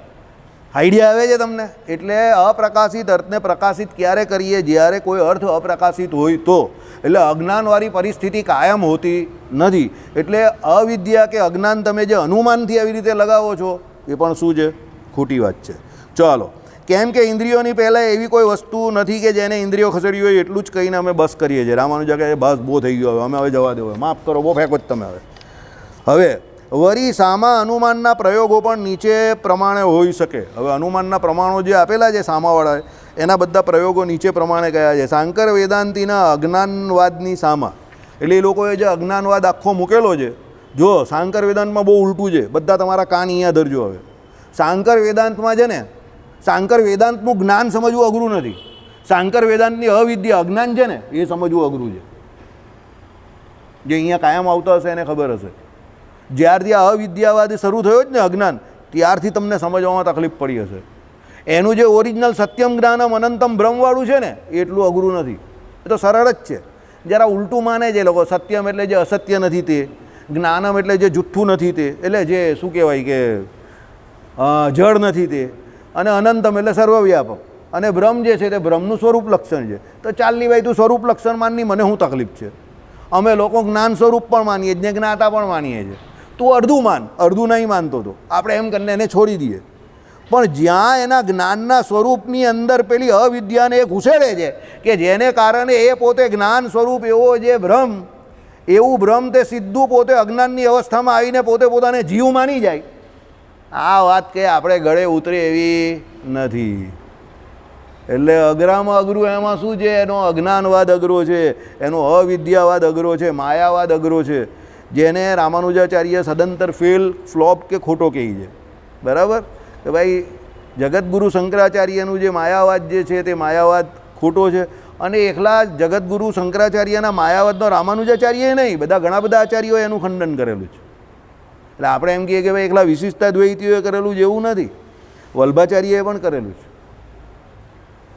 આઈડિયા આવે છે તમને? એટલે અપ્રકાશિત અર્થને પ્રકાશિત ક્યારે કરીએ? જ્યારે કોઈ અર્થ અપ્રકાશિત હોય તો. એટલે અજ્ઞાનવાળી પરિસ્થિતિ કાયમ હોતી નથી. એટલે અવિદ્યા કે અજ્ઞાન તમે જે અનુમાનથી આવી રીતે લગાવો છો એ પણ શું છે? ખોટી વાત છે. ચાલો, કેમ કે ઇન્દ્રિયોની પહેલાં એવી કોઈ વસ્તુ નથી કે જેને ઇન્દ્રિયો ખસેડી હોય, એટલું જ કહીને અમે બસ કરીએ છીએ. રામાનુજા કહે બસ બહુ થઈ ગયો, અમે હવે જવા દો, માફ કરો, બહુ ફેંકો જ તમે હવે વરી સામા અનુમાનના પ્રયોગો પણ નીચે પ્રમાણે હોઈ શકે. હવે અનુમાનના પ્રમાણો જે આપેલા છે સામાવાળાએ, એના બધા પ્રયોગો નીચે પ્રમાણે કયા છે. શાંકર વેદાંતિના અજ્ઞાનવાદની સામા, એટલે એ લોકોએ જે અજ્ઞાનવાદ આખો મૂકેલો છે, જો શાંકર વેદાંતમાં બહુ ઉલટું છે. બધા તમારા કાન અહીંયા ધરજો. હવે શાંકર વેદાંતમાં છે ને, શાંકર વેદાંતનું જ્ઞાન સમજવું અઘરું નથી. શાંકર વેદાંતની અવિદ્યા અજ્ઞાન છે ને, એ સમજવું અઘરું છે. જે અહીંયા કાયમ આવતા હશે એને ખબર હશે. જ્યારથી આ અવિદ્યાવાદ શરૂ થયો જ ને, અજ્ઞાન, ત્યારથી તમને સમજવામાં તકલીફ પડી હશે. એનું જે ઓરિજિનલ સત્યમ જ્ઞાનમ અનંતમ બ્રહ્મવાળું છે ને, એ એટલું અઘરું નથી, એ તો સરળ જ છે. જરા ઉલટું માને છે લોકો. સત્યમ એટલે જે અસત્ય નથી તે, જ્ઞાનમ એટલે જે જુઠ્ઠું નથી તે, એટલે જે શું કહેવાય કે જળ નથી તે, અને અનંતમ એટલે સર્વવ્યાપક, અને બ્રહ્મ જે છે તે બ્રહ્મનું સ્વરૂપ લક્ષણ છે. તો ચાલની ભાઈ તું સ્વરૂપ લક્ષણ માનની, મને શું તકલીફ છે? અમે લોકો જ્ઞાન સ્વરૂપ પણ માનીએ છીએ, જ્ઞાતા પણ માનીએ છીએ. તું અડધું માન, અડધું નહીં માનતો તો આપણે એમ કરીને એને છોડી દઈએ. પણ જ્યાં એના જ્ઞાનના સ્વરૂપની અંદર પેલી અવિદ્યાને એ ઘૂસેડે છે કે જેને કારણે એ પોતે જ્ઞાન સ્વરૂપ એવો જે બ્રહ્મ એવું ભ્રમ તે સીધું પોતે અજ્ઞાનની અવસ્થામાં આવીને પોતે પોતાને જીવ માની જાય. આ વાત કે આપણે ગળે ઉતરે એવી નથી. એટલે અઘરામાં અઘરું એમાં શું છે? એનો અજ્ઞાનવાદ અઘરો છે, એનો અવિદ્યાવાદ અઘરો છે, માયાવાદ અઘરો છે, જેને રામાનુજાચાર્ય સદંતર ફેલ, ફ્લોપ કે ખોટો કહે છે. બરાબર? કે ભાઈ જગતગુરુ શંકરાચાર્યનું જે માયાવાદ જે છે તે માયાવાદ ખોટો છે. અને એકલા જગતગુરુ શંકરાચાર્યના માયાવાદનો રામાનુજાચાર્યએ નહીં, બધા ઘણા બધા આચાર્યોએ એનું ખંડન કરેલું છે. એટલે આપણે એમ કહીએ કે ભાઈ એકલા વિશિષ્ટા દ્વૈતીઓએ કરેલું છે એવું નથી, વલ્ભાચાર્યએ પણ કરેલું છે,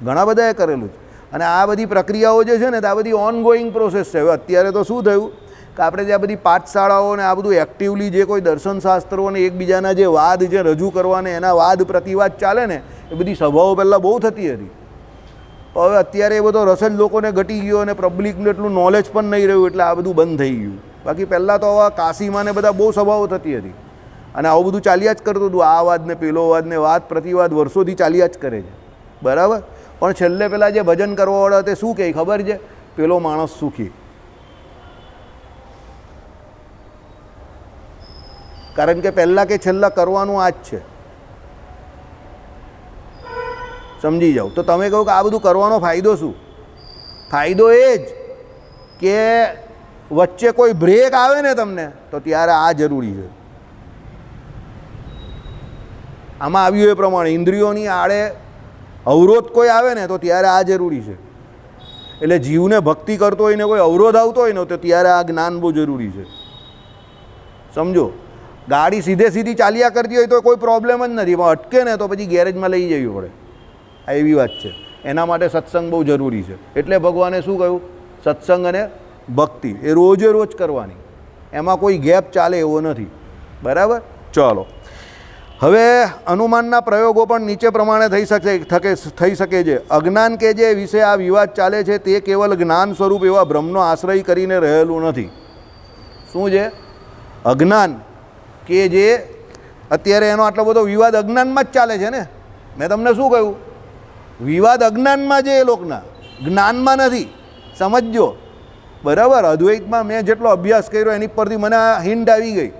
ઘણા બધાએ કરેલું છે. અને આ બધી પ્રક્રિયાઓ જે છે ને આ બધી ઓનગોઈંગ પ્રોસેસ છે. હવે અત્યારે તો શું થયું કે આપણે જે આ બધી પાઠશાળાઓ ને આ બધું એક્ટિવલી જે કોઈ દર્શનશાસ્ત્રો અને એકબીજાના જે વાદ જે રજૂ કરવાને એના વાદ પ્રતિવાદ ચાલે ને એ બધી સભાઓ પહેલાં બહુ થતી હતી. હવે અત્યારે એ બધો રસ જ લોકોને ઘટી ગયો અને પબ્લિકનું એટલું નોલેજ પણ નહીં રહ્યું એટલે આ બધું બંધ થઈ ગયું. બાકી પહેલાં તો આવા કાશીમાં ને બધા બહુ સભાઓ થતી હતી અને આવું બધું ચાલ્યા જ કરતું હતું. આ વાદ ને પેલો વાદ ને વાદ પ્રતિવાદ વર્ષોથી ચાલ્યા જ કરે છે. બરાબર? પણ છેલ્લે પેલા જે ભજન કરવાવાળા તે શું કહે ખબર છે? પેલો માણસ સુખી. કારણ કે પહેલાં કે છેલ્લા કરવાનું આ જ છે. સમજી જાઓ. તો તમે કહો કે આ બધું કરવાનો ફાયદો શું? ફાયદો એ જ કે વચ્ચે કોઈ બ્રેક આવે ને તમને તો ત્યારે આ જરૂરી છે. આમાં આવ્યું એ પ્રમાણે ઇન્દ્રિયોની આડે અવરોધ કોઈ આવે ને તો ત્યારે આ જરૂરી છે. એટલે જીવને ભક્તિ કરતો હોય ને કોઈ અવરોધ આવતો હોય ને તો ત્યારે આ જ્ઞાન બહુ જરૂરી છે. સમજો, ગાડી સીધે સીધી ચાલ્યા કરતી હોય તો કોઈ પ્રોબ્લેમ જ નથી, પણ અટકે ને તો પછી ગેરેજમાં લઈ જવી પડે. આ એવી વાત છે. એના માટે સત્સંગ બહુ જરૂરી છે. એટલે ભગવાને શું કહ્યું? સત્સંગ અને ભક્તિ એ રોજે રોજ કરવાની, એમાં કોઈ ગેપ ચાલે એવો નથી. બરાબર? ચાલો, હવે અનુમાનના પ્રયોગો પણ નીચે પ્રમાણે થઈ શકે છે. અજ્ઞાન કે જે વિશે આ વિવાદ ચાલે છે તે કેવલ જ્ઞાન સ્વરૂપ એવા બ્રહ્મનો આશ્રય કરીને રહેલું નથી. શું છે? અજ્ઞાન કે જે અત્યારે એનો આટલો બધો વિવાદ અજ્ઞાનમાં જ ચાલે છે ને. મેં તમને શું કહ્યું? વિવાદ અજ્ઞાનમાં છે એ લોકોના, જ્ઞાનમાં નથી. સમજજો. બરાબર? અદ્વૈતમાં મેં જેટલો અભ્યાસ કર્યો એની પરથી મને આ હિન્ટ આવી ગઈ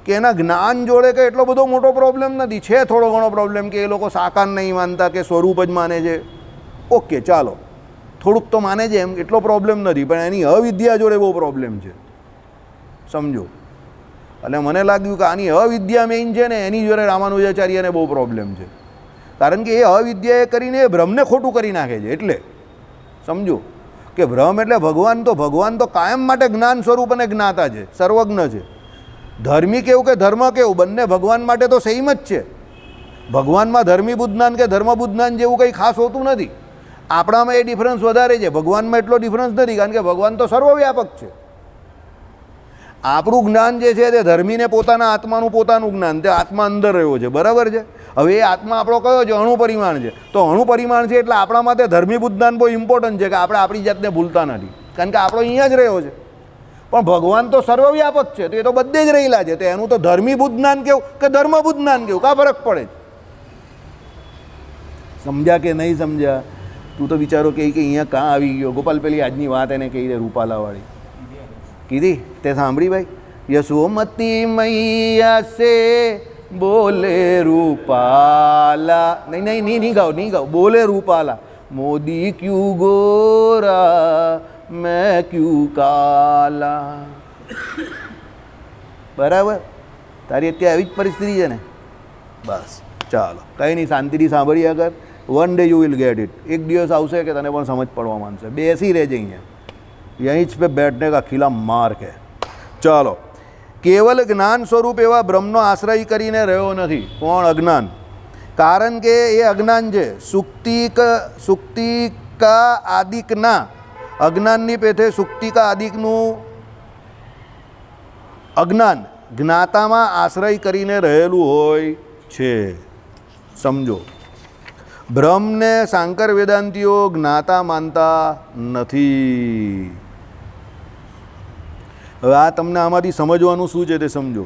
કે એના જ્ઞાન જોડે કે એટલો બધો મોટો પ્રોબ્લેમ નથી. છે થોડો ઘણો પ્રોબ્લેમ કે એ લોકો સાકાર નહીં માનતા કે સ્વરૂપ જ માને છે. ઓકે, ચાલો, થોડુંક તો માને છે એમ, એટલો પ્રોબ્લેમ નથી. પણ એની અવિદ્યા જોડે બહુ પ્રોબ્લેમ છે. સમજો. અને મને લાગ્યું કે આની અવિદ્યા મેઇન છે ને એની જોડે રામાનુજાચાર્યને બહુ પ્રોબ્લેમ છે. કારણ કે એ અવિદ્યાએ કરીને એ ભ્રમને ખોટું કરી નાખે છે. એટલે સમજો કે ભ્રમ એટલે ભગવાન તો કાયમ માટે જ્ઞાન સ્વરૂપ અને જ્ઞાતા છે, સર્વજ્ઞ છે. ધર્મી કેવું કે ધર્મ કેવું, બંને ભગવાન માટે તો સેમ જ છે. ભગવાનમાં ધર્મી બુદ્ધનાન કે ધર્મ બુદ્ધનાન જેવું કંઈ ખાસ હોતું નથી. આપણામાં એ ડિફરન્સ વધારે છે, ભગવાનમાં એટલો ડિફરન્સ નથી. કારણ કે ભગવાન તો સર્વવ્યાપક છે. આપણું જ્ઞાન જે છે તે ધર્મીને પોતાના આત્માનું પોતાનું જ્ઞાન, તે આત્મા અંદર રહ્યો છે. બરાબર છે? હવે એ આત્મા આપણો કયો છે? અણુ પરિમાણ છે. તો અણુ પરિમાણ છે એટલે આપણા માટે ધર્મી બુદ્ધનાન બહુ ઇમ્પોર્ટન્ટ છે કે આપણે આપણી જાતને ભૂલતા નથી. કારણ કે આપણો અહીંયા જ રહ્યો છે. પણ ભગવાન તો સર્વવ્યાપક છે, તો એ તો બધે જ રહેલા છે. તો એનું તો ધર્મી બુદ્ધનાન કેવું કે ધર્મ બુદ્ધનાન કેવું, કા ફરક પડે? સમજ્યા કે નહીં સમજ્યા? તું તો વિચારો કે અહીંયા કાં આવી ગયો? ગોપાલ પેલી આજની વાત એને કહી દે, રૂપાલાવાળી કીધી તે સાંભળી ભાઈ? યશોમતી મૈયા સે બોલે રૂપાલા, નહીં ગાઓ, બોલે રૂપાલા, મોદી ક્યું ગોરા મેં ક્યું કાલા. બરાબર? તારી અત્યારે આવી જ પરિસ્થિતિ છે ને. બસ ચાલો, કંઈ નહીં, શાંતિથી સાંભળી આગળ. One day you will get it. એક દિવસ આવશે કે તને પણ સમજ પડવા માંડશે. બેસી રહેજે અહીંયા, यहीं पे बैठने का खिला मार है. ચાલો, કેવલ જ્ઞાન સ્વરૂપ એવા બ્રહ્મનો આશ્રય કરીને રહ્યો નથી. કોણ? અજ્ઞાન. કારણ કે એ અજ્ઞાન છે. સુક્તિકા આદિકના અજ્ઞાનની પેથે સુક્તિકા આદિકનું અજ્ઞાન જ્ઞાતામાં આશ્રય કરીને રહેલું હોય છે. સમજો, બ્રહ્મને સાંકર વેદાંતિઓ જ્ઞાતા માનતા નથી. હવે આ તમને આમાંથી સમજવાનું શું છે તે સમજો.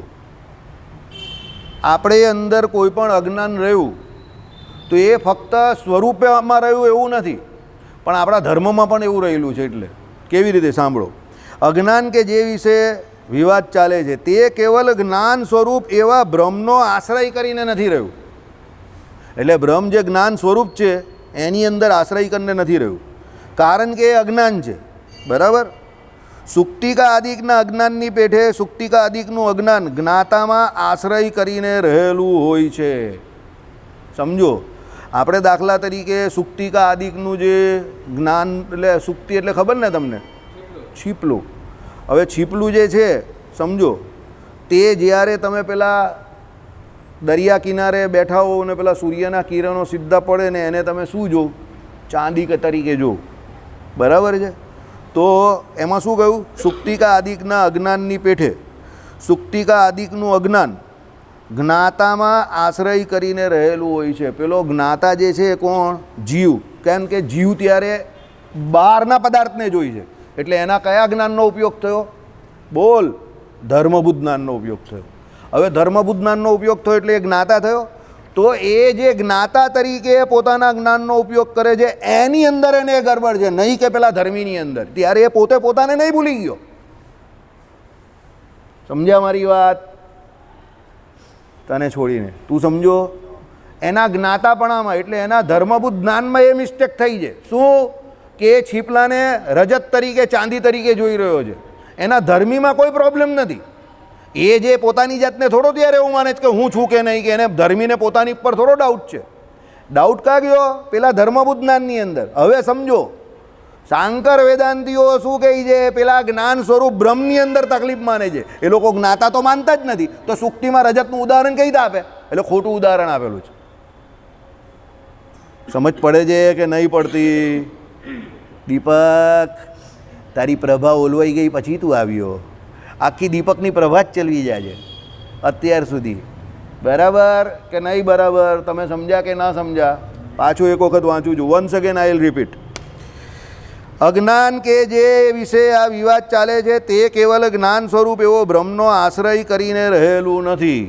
આપણે અંદર કોઈ પણ અજ્ઞાન રહ્યું તો એ ફક્ત સ્વરૂપમાં રહ્યું એવું નથી, પણ આપણા ધર્મમાં પણ એવું રહેલું છે. એટલે કેવી રીતે? સાંભળો. અજ્ઞાન કે જે વિશે વિવાદ ચાલે છે તે કેવલ જ્ઞાન સ્વરૂપ એવા બ્રહ્મનો આશ્રય કરીને નથી રહ્યું. એટલે બ્રહ્મ જે જ્ઞાન સ્વરૂપ છે એની અંદર આશ્રય કરીને નથી રહ્યું, કારણ કે એ અજ્ઞાન છે. બરાબર. સુક્તિકા આદિકના અજ્ઞાનની પેઠે સુક્તિકા આદિકનું અજ્ઞાન જ્ઞાતામાં આશ્રય કરીને રહેલું હોય છે. સમજો, આપણે દાખલા તરીકે સુક્તિકા આદિકનું જે જ્ઞાન, એટલે સુક્તિ એટલે ખબર ને તમને, છીપલું. હવે છીપલું જે છે સમજો, તે જ્યારે તમે પેલા દરિયા કિનારે બેઠા હો ને પેલા સૂર્યના કિરણો સીધા પડે ને એને તમે શું જો? ચાંદી તરીકે જો. બરાબર છે. તો એમાં શું કહ્યું? સુક્તિકા આદિકના અજ્ઞાનની પેઠે સુક્તિકા આદિકનું અજ્ઞાન જ્ઞાતામાં આશ્રય કરીને રહેલું હોય છે. પેલો જ્ઞાતા જે છે કોણ? જીવ. કેમ કે જીવ ત્યારે બહારના પદાર્થને જોઈ છે, એટલે એના કયા જ્ઞાનનો ઉપયોગ થયો? બોલ. ધર્મબુદ્ધ જ્ઞાનનો ઉપયોગ થયો. હવે ધર્મબુદ્ધ જ્ઞાનનો ઉપયોગ થયો એટલે એ જ્ઞાતા થયો. તો એ જે જ્ઞાતા તરીકે પોતાના જ્ઞાનનો ઉપયોગ કરે છે એની અંદર એને ગડબડ છે, નહીં કે પેલા ધર્મીની અંદર. ત્યારે એ પોતે પોતાને નહીં ભૂલી ગયો. સમજ્યા મારી વાત? તને છોડીને તું સમજો. એના જ્ઞાતાપણામાં એટલે એના ધર્મબુદ્ધ જ્ઞાનમાં એ મિસ્ટેક થઈ છે. શું? કે છીપલાને રજત તરીકે, ચાંદી તરીકે જોઈ રહ્યો છે. એના ધર્મીમાં કોઈ પ્રોબ્લેમ નથી. એ જે પોતાની જાતને થોડો ત્યારે એવું માને છે કે હું છું કે નહીં, કે એને ધર્મીને પોતાની ઉપર થોડો ડાઉટ છે. ડાઉટ કા ગયો? પેલા ધર્મબુદ્ધ જ્ઞાનની અંદર. હવે સમજો, શાંકર વેદાંતિઓ શું કહે છે? પેલા જ્ઞાન સ્વરૂપ બ્રહ્મની અંદર તકલીફ માને છે. એ લોકો જ્ઞાતા તો માનતા જ નથી, તો સુક્તિમાં રજતનું ઉદાહરણ કઈ રીતે આપે? એટલે ખોટું ઉદાહરણ આપેલું છે. સમજ પડે છે કે નહીં પડતી? દીપક, તારી પ્રભા ઓલવાઈ ગઈ પછી તું આવ્યો. આખી દીપકની પ્રભા જ ચલવી જાય છે અત્યાર સુધી. બરાબર કે નહીં બરાબર? તમે સમજ્યા કે ના સમજ્યા? પાછું એક વખત વાંચું છું. Once again I will repeat. અજ્ઞાન કે જે વિશે આ વિવાદ ચાલે છે તે કેવલ જ્ઞાન સ્વરૂપ એવો બ્રહ્મનો આશ્રય કરીને રહેલું નથી.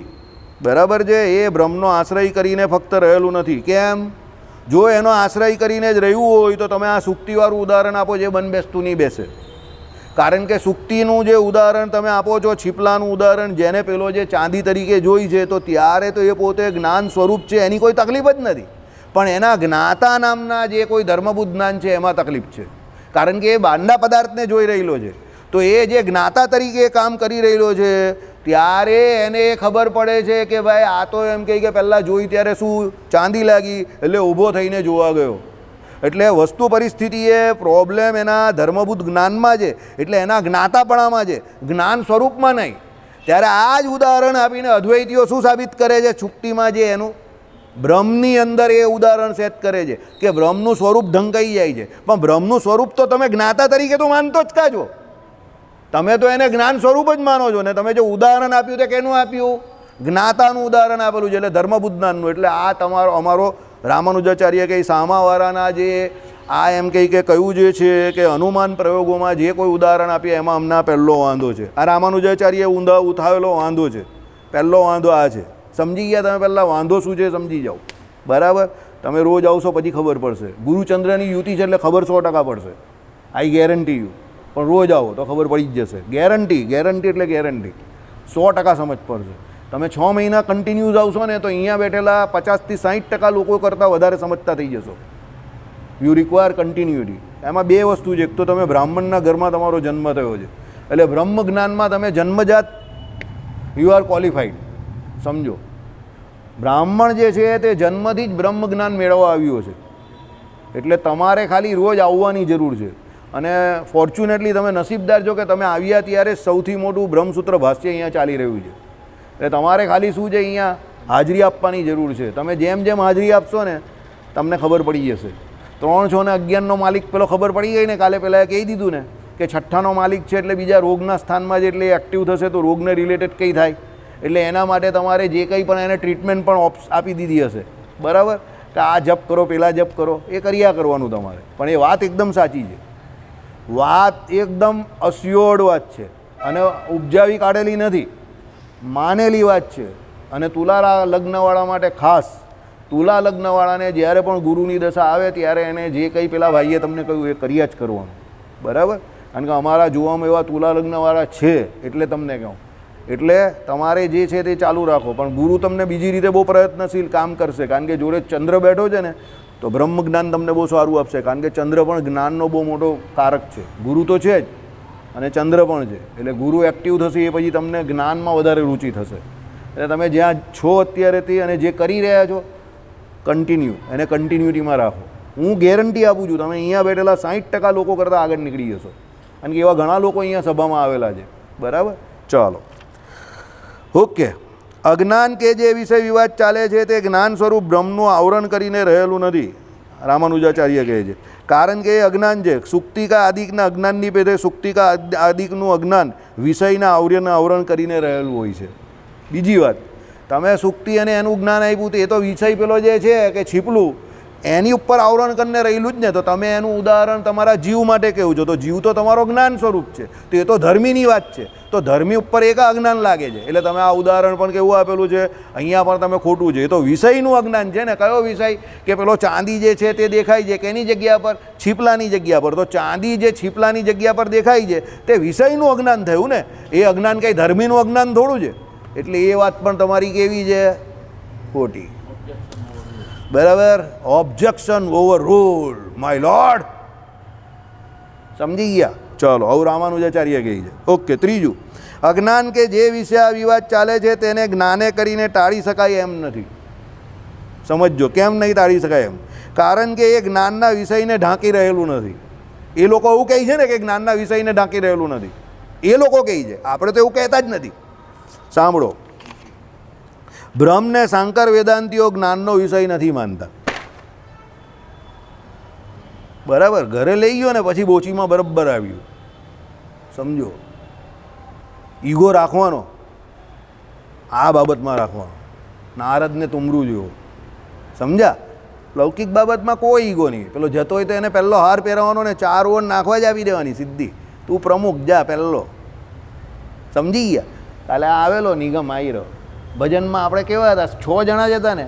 બરાબર છે? એ બ્રહ્મનો આશ્રય કરીને ફક્ત રહેલું નથી. કેમ? જો એનો આશ્રય કરીને જ રહ્યું હોય તો તમે આ સુક્તિવાળું ઉદાહરણ આપો, જે બન બેસતું નહીં બેસે. કારણ કે સુક્તિનું જે ઉદાહરણ તમે આપો છો, છીપલાનું ઉદાહરણ, જેને પેલો જે ચાંદી તરીકે જોઈ છે, તો ત્યારે તો એ પોતે જ્ઞાન સ્વરૂપ છે, એની કોઈ તકલીફ જ નથી. પણ એના જ્ઞાતા નામના જે કોઈ ધર્મબુદ્ધ જ્ઞાન છે એમાં તકલીફ છે, કારણ કે એ બહારના પદાર્થને જોઈ રહેલો છે. તો એ જે જ્ઞાતા તરીકે કામ કરી રહેલો છે ત્યારે એને ખબર પડે છે કે ભાઈ આ તો એમ કહે કે પહેલાં જોઈ ત્યારે શું ચાંદી લાગી, એટલે ઊભો થઈને જોવા ગયો. એટલે વસ્તુ પરિસ્થિતિ એ પ્રોબ્લેમ એના ધર્મબુદ્ધ જ્ઞાનમાં છે, એટલે એના જ્ઞાતાપણામાં છે, જ્ઞાન સ્વરૂપમાં નહીં. ત્યારે આ જ ઉદાહરણ આપીને અદ્વૈતીઓ શું સાબિત કરે છે? છુટ્ટીમાં જે એનું બ્રહ્મની અંદર એ ઉદાહરણ સેટ કરે છે કે બ્રહ્મનું સ્વરૂપ ઢંકાઈ જાય છે. પણ બ્રહ્મનું સ્વરૂપ તો તમે જ્ઞાતા તરીકે તો માનતો જ કા છો. તમે તો એને જ્ઞાન સ્વરૂપ જ માનો છો ને. તમે જે ઉદાહરણ આપ્યું તે કેનું આપ્યું? જ્ઞાતાનું ઉદાહરણ આપેલું છે, એટલે ધર્મબુદ્ધ જ્ઞાનનું. એટલે આ તમારો અમારો રામાનુજાચાર્ય કે સામાવાળાના જે આ એમ કહી કે કયું જે છે કે અનુમાન પ્રયોગોમાં જે કોઈ ઉદાહરણ આપીએ એમાં અમને પહેલો વાંધો છે. આ રામાનુજાચાર્ય ઊંધા ઉઠાવેલો વાંધો છે. પહેલો વાંધો આ છે. સમજી ગયા તમે? પહેલાં વાંધો શું છે સમજી જાઓ. બરાબર? તમે રોજ આવશો પછી ખબર પડશે. ગુરુચંદ્રની યુતિ છે એટલે ખબર 100% પડશે. આઈ ગેરંટી યુ. પણ રોજ આવો તો ખબર પડી જ જશે. ગેરંટી. ગેરંટી એટલે ગેરંટી. 100% સમજ પડશે. તમે 6 મહિના કન્ટિન્યુઝ આવશો ને તો અહીંયા બેઠેલા 50 થી 60% લોકો કરતાં વધારે સમજતા થઈ જશો. You require continuity. એમાં બે વસ્તુ છે. એક તો તમે બ્રાહ્મણના ઘરમાં તમારો જન્મ થયો છે, એટલે બ્રહ્મ જ્ઞાનમાં તમે જન્મજાત યુ આર ક્વોલિફાઈડ. સમજો, બ્રાહ્મણ જે છે તે જન્મથી જ બ્રહ્મ જ્ઞાન મેળવવા આવ્યો છે, એટલે તમારે ખાલી રોજ આવવાની જરૂર છે. અને ફોર્ચ્યુનેટલી તમે નસીબદાર છો કે તમે આવ્યા ત્યારે સૌથી મોટું બ્રહ્મસૂત્ર ભાષ્ય અહીંયા ચાલી રહ્યું છે. એટલે તમારે ખાલી શું છે, અહીંયા હાજરી આપવાની જરૂર છે. તમે જેમ જેમ હાજરી આપશો ને તમને ખબર પડી જશે. 3 6 ને 11નો માલિક પેલો ખબર પડી ગઈ ને, કાલે પહેલાં કહી દીધું ને કે 6ઠ્ઠાનો માલિક છે, એટલે બીજા રોગના સ્થાનમાં જ એટલે એક્ટિવ થશે તો રોગને રિલેટેડ કંઈ થાય. એટલે એના માટે તમારે જે કંઈ પણ એને ટ્રીટમેન્ટ પણ આપી દીધી હશે. બરાબર? કે આ જપ કરો, પેલા જપ કરો, એ કર્યા કરવાનું તમારે. પણ એ વાત એકદમ સાચી છે. વાત એકદમ અસ્યોર્ડ વાત છે અને ઉપજાવી કાઢેલી નથી, માનેલી વાત છે. અને તુલા લગ્નવાળા માટે ખાસ, તુલા લગ્નવાળાને જ્યારે પણ ગુરુની દશા આવે ત્યારે એને જે કંઈ પેલા ભાઈએ તમને કહ્યું એ કર્યા જ કરવાનું. બરાબર? કારણ કે અમારા જોવામાં એવા તુલા લગ્નવાળા છે એટલે તમને કહું. એટલે તમારે જે છે તે ચાલુ રાખો, પણ ગુરુ તમને બીજી રીતે બહુ પ્રયત્નશીલ કામ કરશે. કારણ કે જોડે ચંદ્ર બેઠો છે ને તો બ્રહ્મ જ્ઞાન તમને બહુ સારું આપશે. કારણ કે ચંદ્ર પણ જ્ઞાનનો બહુ મોટો કારક છે. ગુરુ તો છે જ અને ચંદ્ર પણ છે. એટલે ગુરુ એક્ટિવ થશે એ પછી તમને જ્ઞાનમાં વધારે રુચિ થશે. એટલે તમે જ્યાં છો અત્યારેથી અને જે કરી રહ્યા છો એને કન્ટિન્યુટીમાં રાખો. હું ગેરંટી આપું છું તમે અહીંયા બેઠેલા 60% લોકો કરતાં આગળ નીકળી જશો. કારણ કે એવા ઘણા લોકો અહીંયા સભામાં આવેલા છે. બરાબર, ચાલો. ઓકે, અજ્ઞાન કે જે વિષય વિવાદ ચાલે છે તે જ્ઞાન સ્વરૂપ બ્રહ્મનું આવરણ કરીને રહેલું નથી, રામાનુજાચાર્ય કહે છે. કારણ કે એ અજ્ઞાન છે. સુક્તિકા આદિકના અજ્ઞાનની પેટે સુક્તિકા આદિકનું અજ્ઞાન વિષયના આવરણ કરીને રહેલું હોય છે. બીજી વાત, તમે સુક્તિ અને એનું જ્ઞાન આપ્યું તો એ તો વિષય પેલો જે છે કે છીપલું એની ઉપર આવરણ કરીને રહેલું જ ને. તો તમે એનું ઉદાહરણ તમારા જીવ માટે કહો છો, તો જીવ તો તમારો જ્ઞાન સ્વરૂપ છે, તો એ તો ધર્મીની વાત છે. તો ધર્મી ઉપર એક અજ્ઞાન લાગે છે, એટલે તમે આ ઉદાહરણ પણ કેવું આપેલું છે, અહીંયા પણ તમે ખોટું છે. એ તો વિષયનું અજ્ઞાન છે ને. કયો વિષય? કે પેલો ચાંદી જે છે તે દેખાય છે કેની જગ્યા પર? છીપલાની જગ્યા પર. તો ચાંદી જે છીપલાની જગ્યા પર દેખાય છે તે વિષયનું અજ્ઞાન થયું ને. એ અજ્ઞાન કંઈ ધર્મીનું અજ્ઞાન થોડું છે. એટલે એ વાત પણ તમારી કેવી છે? ખોટી. બરાબર, objection over rule my lord. સમજી ગયા? ચલો, હવે રામાનુજાચાર્ય કહે છે. ઓકે, ત્રીજું, અજ્ઞાન કે જે વિશે આ વિવાદ ચાલે છે તેને જ્ઞાને કરીને ટાળી શકાય એમ નથી. સમજજો કેમ નહીં ટાળી શકાય એમ? કારણ કે એ જ્ઞાનના વિષયને ઢાંકી રહેલું નથી. એ લોકો એવું કહે છે ને કે જ્ઞાનના વિષયને ઢાંકી રહેલું નથી. એ લોકો કહે છે, આપણે તો એવું કહેતા જ નથી. સાંભળો, બ્રહ્મને સાંકર વેદાંતિઓ જ્ઞાનનો વિષય નથી માનતા. બરાબર, ઘરે લઈ ગયો ને પછી બોચીમાં બરાબર આવ્યું. સમજો, ઈગો રાખવાનો, આ બાબતમાં રાખવાનો. નારદને તુમરું જેવો. સમજ્યા? લૌકિક બાબતમાં કોઈ ઈગો નહીં. પેલો જતો હોય તો એને પહેલો હાર પહેરવાનો ને 4 ઓવર નાખવા જ આપી દેવાની સીધી. તું પ્રમુખ જા પહેલો. સમજી ગયા? કાલે આવેલો નિગમ આવી રહ્યો ભજનમાં. આપણે કેવા હતા, 6 જણા જ હતા ને,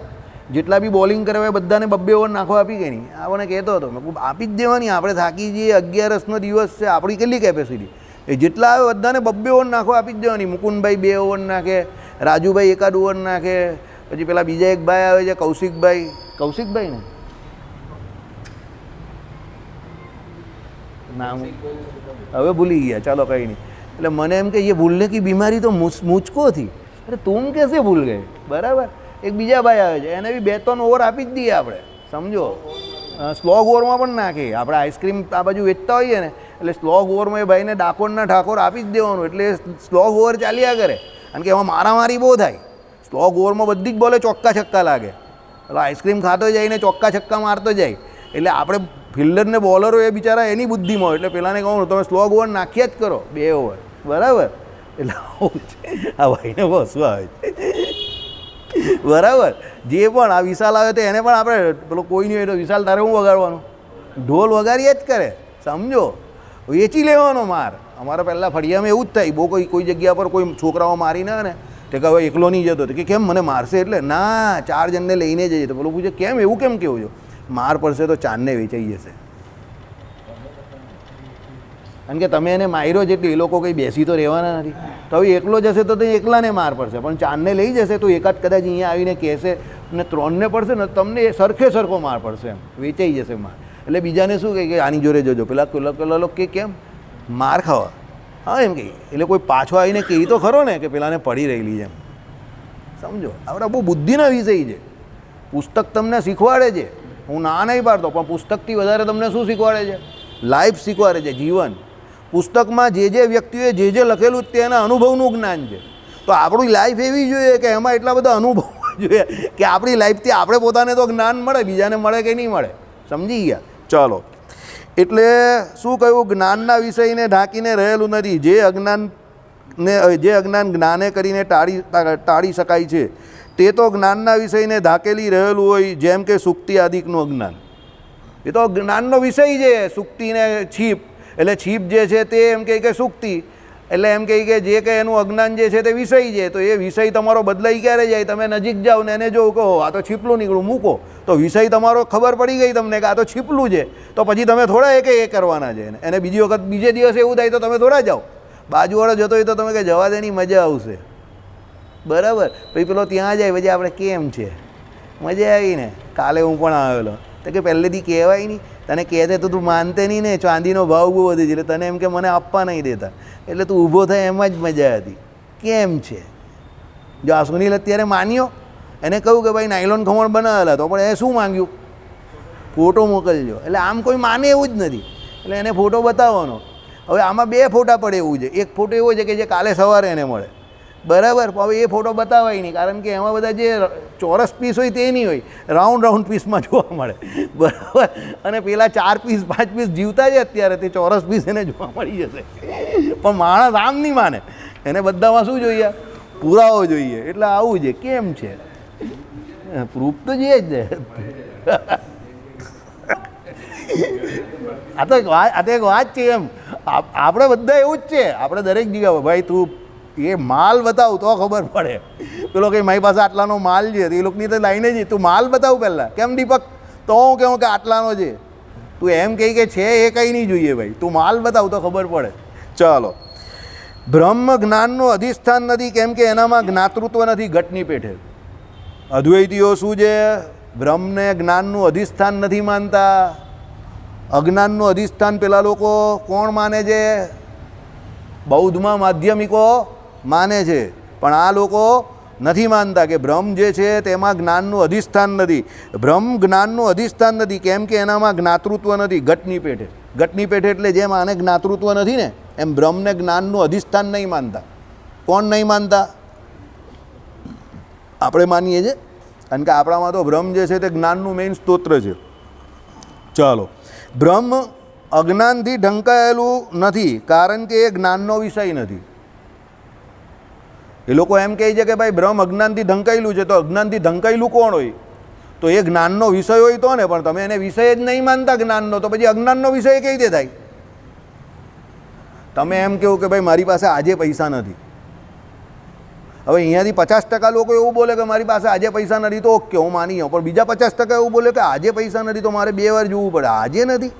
જેટલા બી બોલિંગ કરવા બધાને 2 ઓવર નાખવા આપી ગઈ નહીં. આપણને કહેતો હતો મેં ખૂબ આપી જ દેવાની. આપણે થાકી જઈએ, 11નો દિવસ છે, આપણી કેટલી કેપેસિટી? એ જેટલા આવે બધાને 2 ઓવર નાખવા આપી જ દેવાની. મુકુંદભાઈ 2 ઓવર નાખે, રાજુભાઈ 1 ઓવર નાખે, પછી પેલા બીજા એક ભાઈ આવે છે કૌશિકભાઈ ને નામ હવે ભૂલી ગયા, ચાલો કંઈ નહીં. એટલે મને એમ કે એ ભૂલને કી બીમારી તો મુझको थी. અરે તુમ કેસે ભૂલ ગए? બરાબર. એક બીજા ભાઈ આવે છે, એને બી 2-3 ઓવર આપી જ દઈએ આપણે. સમજો, સ્લોગ ઓવરમાં પણ નાખીએ. આપણે આઈસ્ક્રીમ આ બાજુ વેચતા હોઈએ ને, એટલે સ્લોગ ઓવરમાં એ ભાઈને ડાકોરના ઠાકોર આપી જ દેવાનું. એટલે સ્લોગ ઓવર ચાલ્યા કરે. કારણ કે એમાં મારામારી બહુ થાય. સ્લોગ ઓવરમાં બધી જ બોલે ચોક્કા છક્કા લાગે. એટલે આઈસ્ક્રીમ ખાતો જાય ને ચોક્કા છક્કા મારતો જાય. એટલે આપણે ફિલ્ડરને બોલરો એ બિચારા એની બુદ્ધિમાં. એટલે પેલાને કહું તમે સ્લોગ ઓવર નાખ્યા જ કરો, 2 ઓવર. બરાબર. એટલે આ ભાઈને બસવું આવે છે. બરાબર. જે પણ આ વિશાલ આવે તો એને પણ આપણે પેલો કોઈ નહીં હોય તો વિશાલ તારે હું વગાડવાનું? ઢોલ વગાડીએ જ કરે. સમજો, વેચી લેવાનો માર. અમારા પહેલાં ફળિયામાં એવું જ થાય. બહુ કોઈ જગ્યા પર કોઈ છોકરાઓ મારી ના ને તે કે હવે એકલો નહીં જતો કે કેમ મને મારશે? એટલે ના, 4 જણને લઈને જઈએ. તો પેલો પૂછે કેમ એવું કેમ કેવું છો? માર પડશે તો 4ને વેચાઈ જશે. કારણ કે તમે એને માર્યો છે એટલે એ લોકો કંઈ બેસી તો રહેવાના નથી. તો હવે એકલો જશે તો એકલાને માર પડશે, પણ 4ને લઈ જશે તો એકાદ કદાચ અહીંયા આવીને કહેશે ને 3ને પડશે ને તમને સરખે સરખો માર પડશે. એમ વેચાઈ જશે માર. એટલે બીજાને શું કહે કે આની જોડે જજો. પેલા લોકો કે કેમ માર ખાવા? હા એમ કહે. એટલે કોઈ પાછો આવીને કહે તો ખરો ને કે પેલાને પડી રહેલી છે. એમ સમજો, આપણે બહુ બુદ્ધિના વિષય છે. પુસ્તક તમને શીખવાડે છે, હું ના નહીં પાડતો, પણ પુસ્તકથી વધારે તમને શું શીખવાડે છે? લાઈફ શીખવાડે છે, જીવન. પુસ્તકમાં જે વ્યક્તિઓએ જે લખેલું તે એના અનુભવનું જ્ઞાન છે. તો આપણી લાઈફ એવી જોઈએ કે એમાં એટલા બધા અનુભવ જોઈએ કે આપણી લાઈફથી આપણે પોતાને તો જ્ઞાન મળે, બીજાને મળે કે નહીં મળે. સમજી ગયા? ચાલો, એટલે શું કહ્યું? જ્ઞાનના વિષયને ઢાંકીને રહેલું નથી. જે અજ્ઞાન જ્ઞાને કરીને ટાળી શકાય છે તે તો જ્ઞાનના વિષયને ઢાંકેલી રહેલું હોય, જેમ કે સુક્તિ આદિકનું અજ્ઞાન. એ તો જ્ઞાનનો વિષય છે. સુક્તિ ને છીપ, એટલે છીપ જે છે તે એમ કહે કે સુક્તિ, એટલે એમ કહી કે જે કંઈ એનું અજ્ઞાન જે છે તે વિષય છે, તો એ વિષય તમારો બદલાઈ ક્યારે જાય? તમે નજીક જાઓ ને એને જો કહો આ તો છીપલું નીકળું મૂકો, તો વિષય તમારો ખબર પડી ગઈ તમને કે આ તો છીપલું છે, તો પછી તમે થોડા એ કરવાના છે એને બીજી વખત બીજે દિવસે એવું થાય તો તમે થોડા જાઓ. બાજુવાળો જતો હોય તો તમે કે જવા દેની મજા આવશે, બરાબર? પછી પેલો ત્યાં જાય, પછી આપણે કેમ છે, મજા આવી ને, કાલે હું પણ આવેલો, તો કે પહેલેથી કહેવાય નહીં, તને કહેતે તો તું માનતે નહીં ને, ચાંદીનો ભાવ બહુ વધી છે એટલે તને એમ કે મને આપવા નહીં દેતા, એટલે તું ઊભો થાય એમાં જ મજા હતી. કેમ છે? જો આ સુનિલ અત્યારે માન્યો, એને કહ્યું કે ભાઈ નાયલોન ખમણ બનાવેલા, તો પણ એ શું માંગ્યું? ફોટો મોકલજો. એટલે આમ કોઈ માને એવું જ નથી, એટલે એને ફોટો બતાવવાનો. હવે આમાં બે ફોટા પડે એવું છે. એક ફોટો એવો છે કે જે કાલે સવારે એને મળે, બરાબર? હવે એ ફોટો બતાવાય નહીં, કારણ કે એમાં બધા જે ચોરસ પીસ હોય તે નહીં હોય, રાઉન્ડ પીસમાં જોવા મળે, બરાબર? અને પેલા 4 પીસ 5 પીસ જીવતા છે અત્યારે, તે ચોરસ પીસ એને જોવા મળી જશે. પણ માણસ આમ નહીં માને, એને બધામાં શું જોઈએ? પુરાવો જોઈએ. એટલે આવું છે. કેમ છે? પ્રૂફ તો જોઈએ જ છે. આ તો એક વાત છે. એમ આપણે બધા એવું જ છે. આપણે દરેક જગ્યાએ ભાઈ તું એ માલ બતાવ તો ખબર પડે. પેલો કંઈ મારી પાસે આટલાનો માલ છે, એ લોકોની તો લાઈને જ તું માલ બતાવ પહેલાં. કેમ દીપક? તો હું કહું કે આટલાનો છે. તું એમ કહી કે છે એ કંઈ નહીં જોઈએ ભાઈ, તું માલ બતાવ તો ખબર પડે. ચાલો, બ્રહ્મ જ્ઞાનનું અધિષ્ઠાન નથી, કેમ કે એનામાં જ્ઞાતૃત્વ નથી, ઘટની પેઠે. અદ્વૈતીઓ શું છે? બ્રહ્મને જ્ઞાનનું અધિષ્ઠાન નથી માનતા. અજ્ઞાનનું અધિષ્ઠાન પેલા લોકો કોણ માને છે? બૌદ્ધમાં માધ્યમિકો માને છે, પણ આ લોકો નથી માનતા કે બ્રહ્મ જે છે તેમાં જ્ઞાનનું અધિષ્ઠાન નથી. બ્રહ્મ જ્ઞાનનું અધિષ્ઠાન નથી, કેમ કે એનામાં જ્ઞાતૃત્વ નથી, ઘટની પેઠે. ઘટની પેઠે એટલે જેમ આને જ્ઞાતૃત્વ નથી ને, એમ બ્રહ્મને જ્ઞાનનું અધિષ્ઠાન નહીં માનતા. કોણ નહીં માનતા? આપણે માનીએ છીએ, કારણ કે આપણામાં તો બ્રહ્મ જે છે તે જ્ઞાનનું મેઇન સ્તોત્ર છે. ચાલો, બ્રહ્મ અજ્ઞાનથી ઢંકાયેલું નથી, કારણ કે એ જ્ઞાનનો વિષય નથી. એ લોકો એમ કહે છે કે ભાઈ બ્રહ્મ અજ્ઞાનથી ઢંકાયેલું છે, તો અજ્ઞાનથી ઢંકાયેલું કોણ હોય? તો એ જ્ઞાનનો વિષય હોય તો ને, પણ તમે એને વિષય જ નહીં માનતા જ્ઞાનનો, તો પછી અજ્ઞાનનો વિષય કઈ રીતે થાય? તમે એમ કહો કે ભાઈ મારી પાસે આજે પૈસા નથી. હવે અહીંયાથી 50% લોકો એવું બોલે કે મારી પાસે આજે પૈસા નથી, તો ઓકે હું માની જાઉં. પણ બીજા 50% એવું બોલે કે આજે પૈસા નથી તો મારે 2 વાર જોવું પડે, આજે નથી,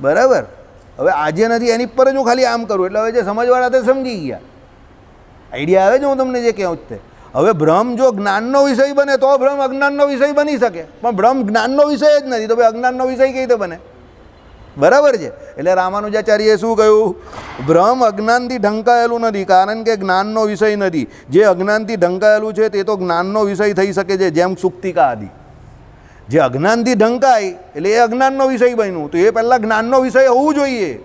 બરાબર? હવે આજે નથી એની પર જ હું ખાલી આમ કરું, એટલે હવે જે સમજવાળા તે સમજી ગયા. આઈડિયા આવે છે હું તમને જે કહું તે. હવે બ્રહ્મ જો જ્ઞાનનો વિષય બને તો બ્રહ્મ અજ્ઞાનનો વિષય બની શકે, પણ બ્રહ્મ જ્ઞાનનો વિષય જ નથી, તો ભાઈ અજ્ઞાનનો વિષય કઈ રીતે બને? બરાબર છે. એટલે રામાનુજાચાર્યએ શું કહ્યું? બ્રહ્મ અજ્ઞાનથી ઢંકાયેલું નથી, કારણ કે જ્ઞાનનો વિષય નથી. જે અજ્ઞાનથી ઢંકાયેલું છે તે તો જ્ઞાનનો વિષય થઈ શકે છે, જેમ સુક્તિકા આદિ. જે અજ્ઞાનથી ઢંકાય એટલે એ અજ્ઞાનનો વિષય બન્યું, તો એ પહેલાં જ્ઞાનનો વિષય હોવું જોઈએ.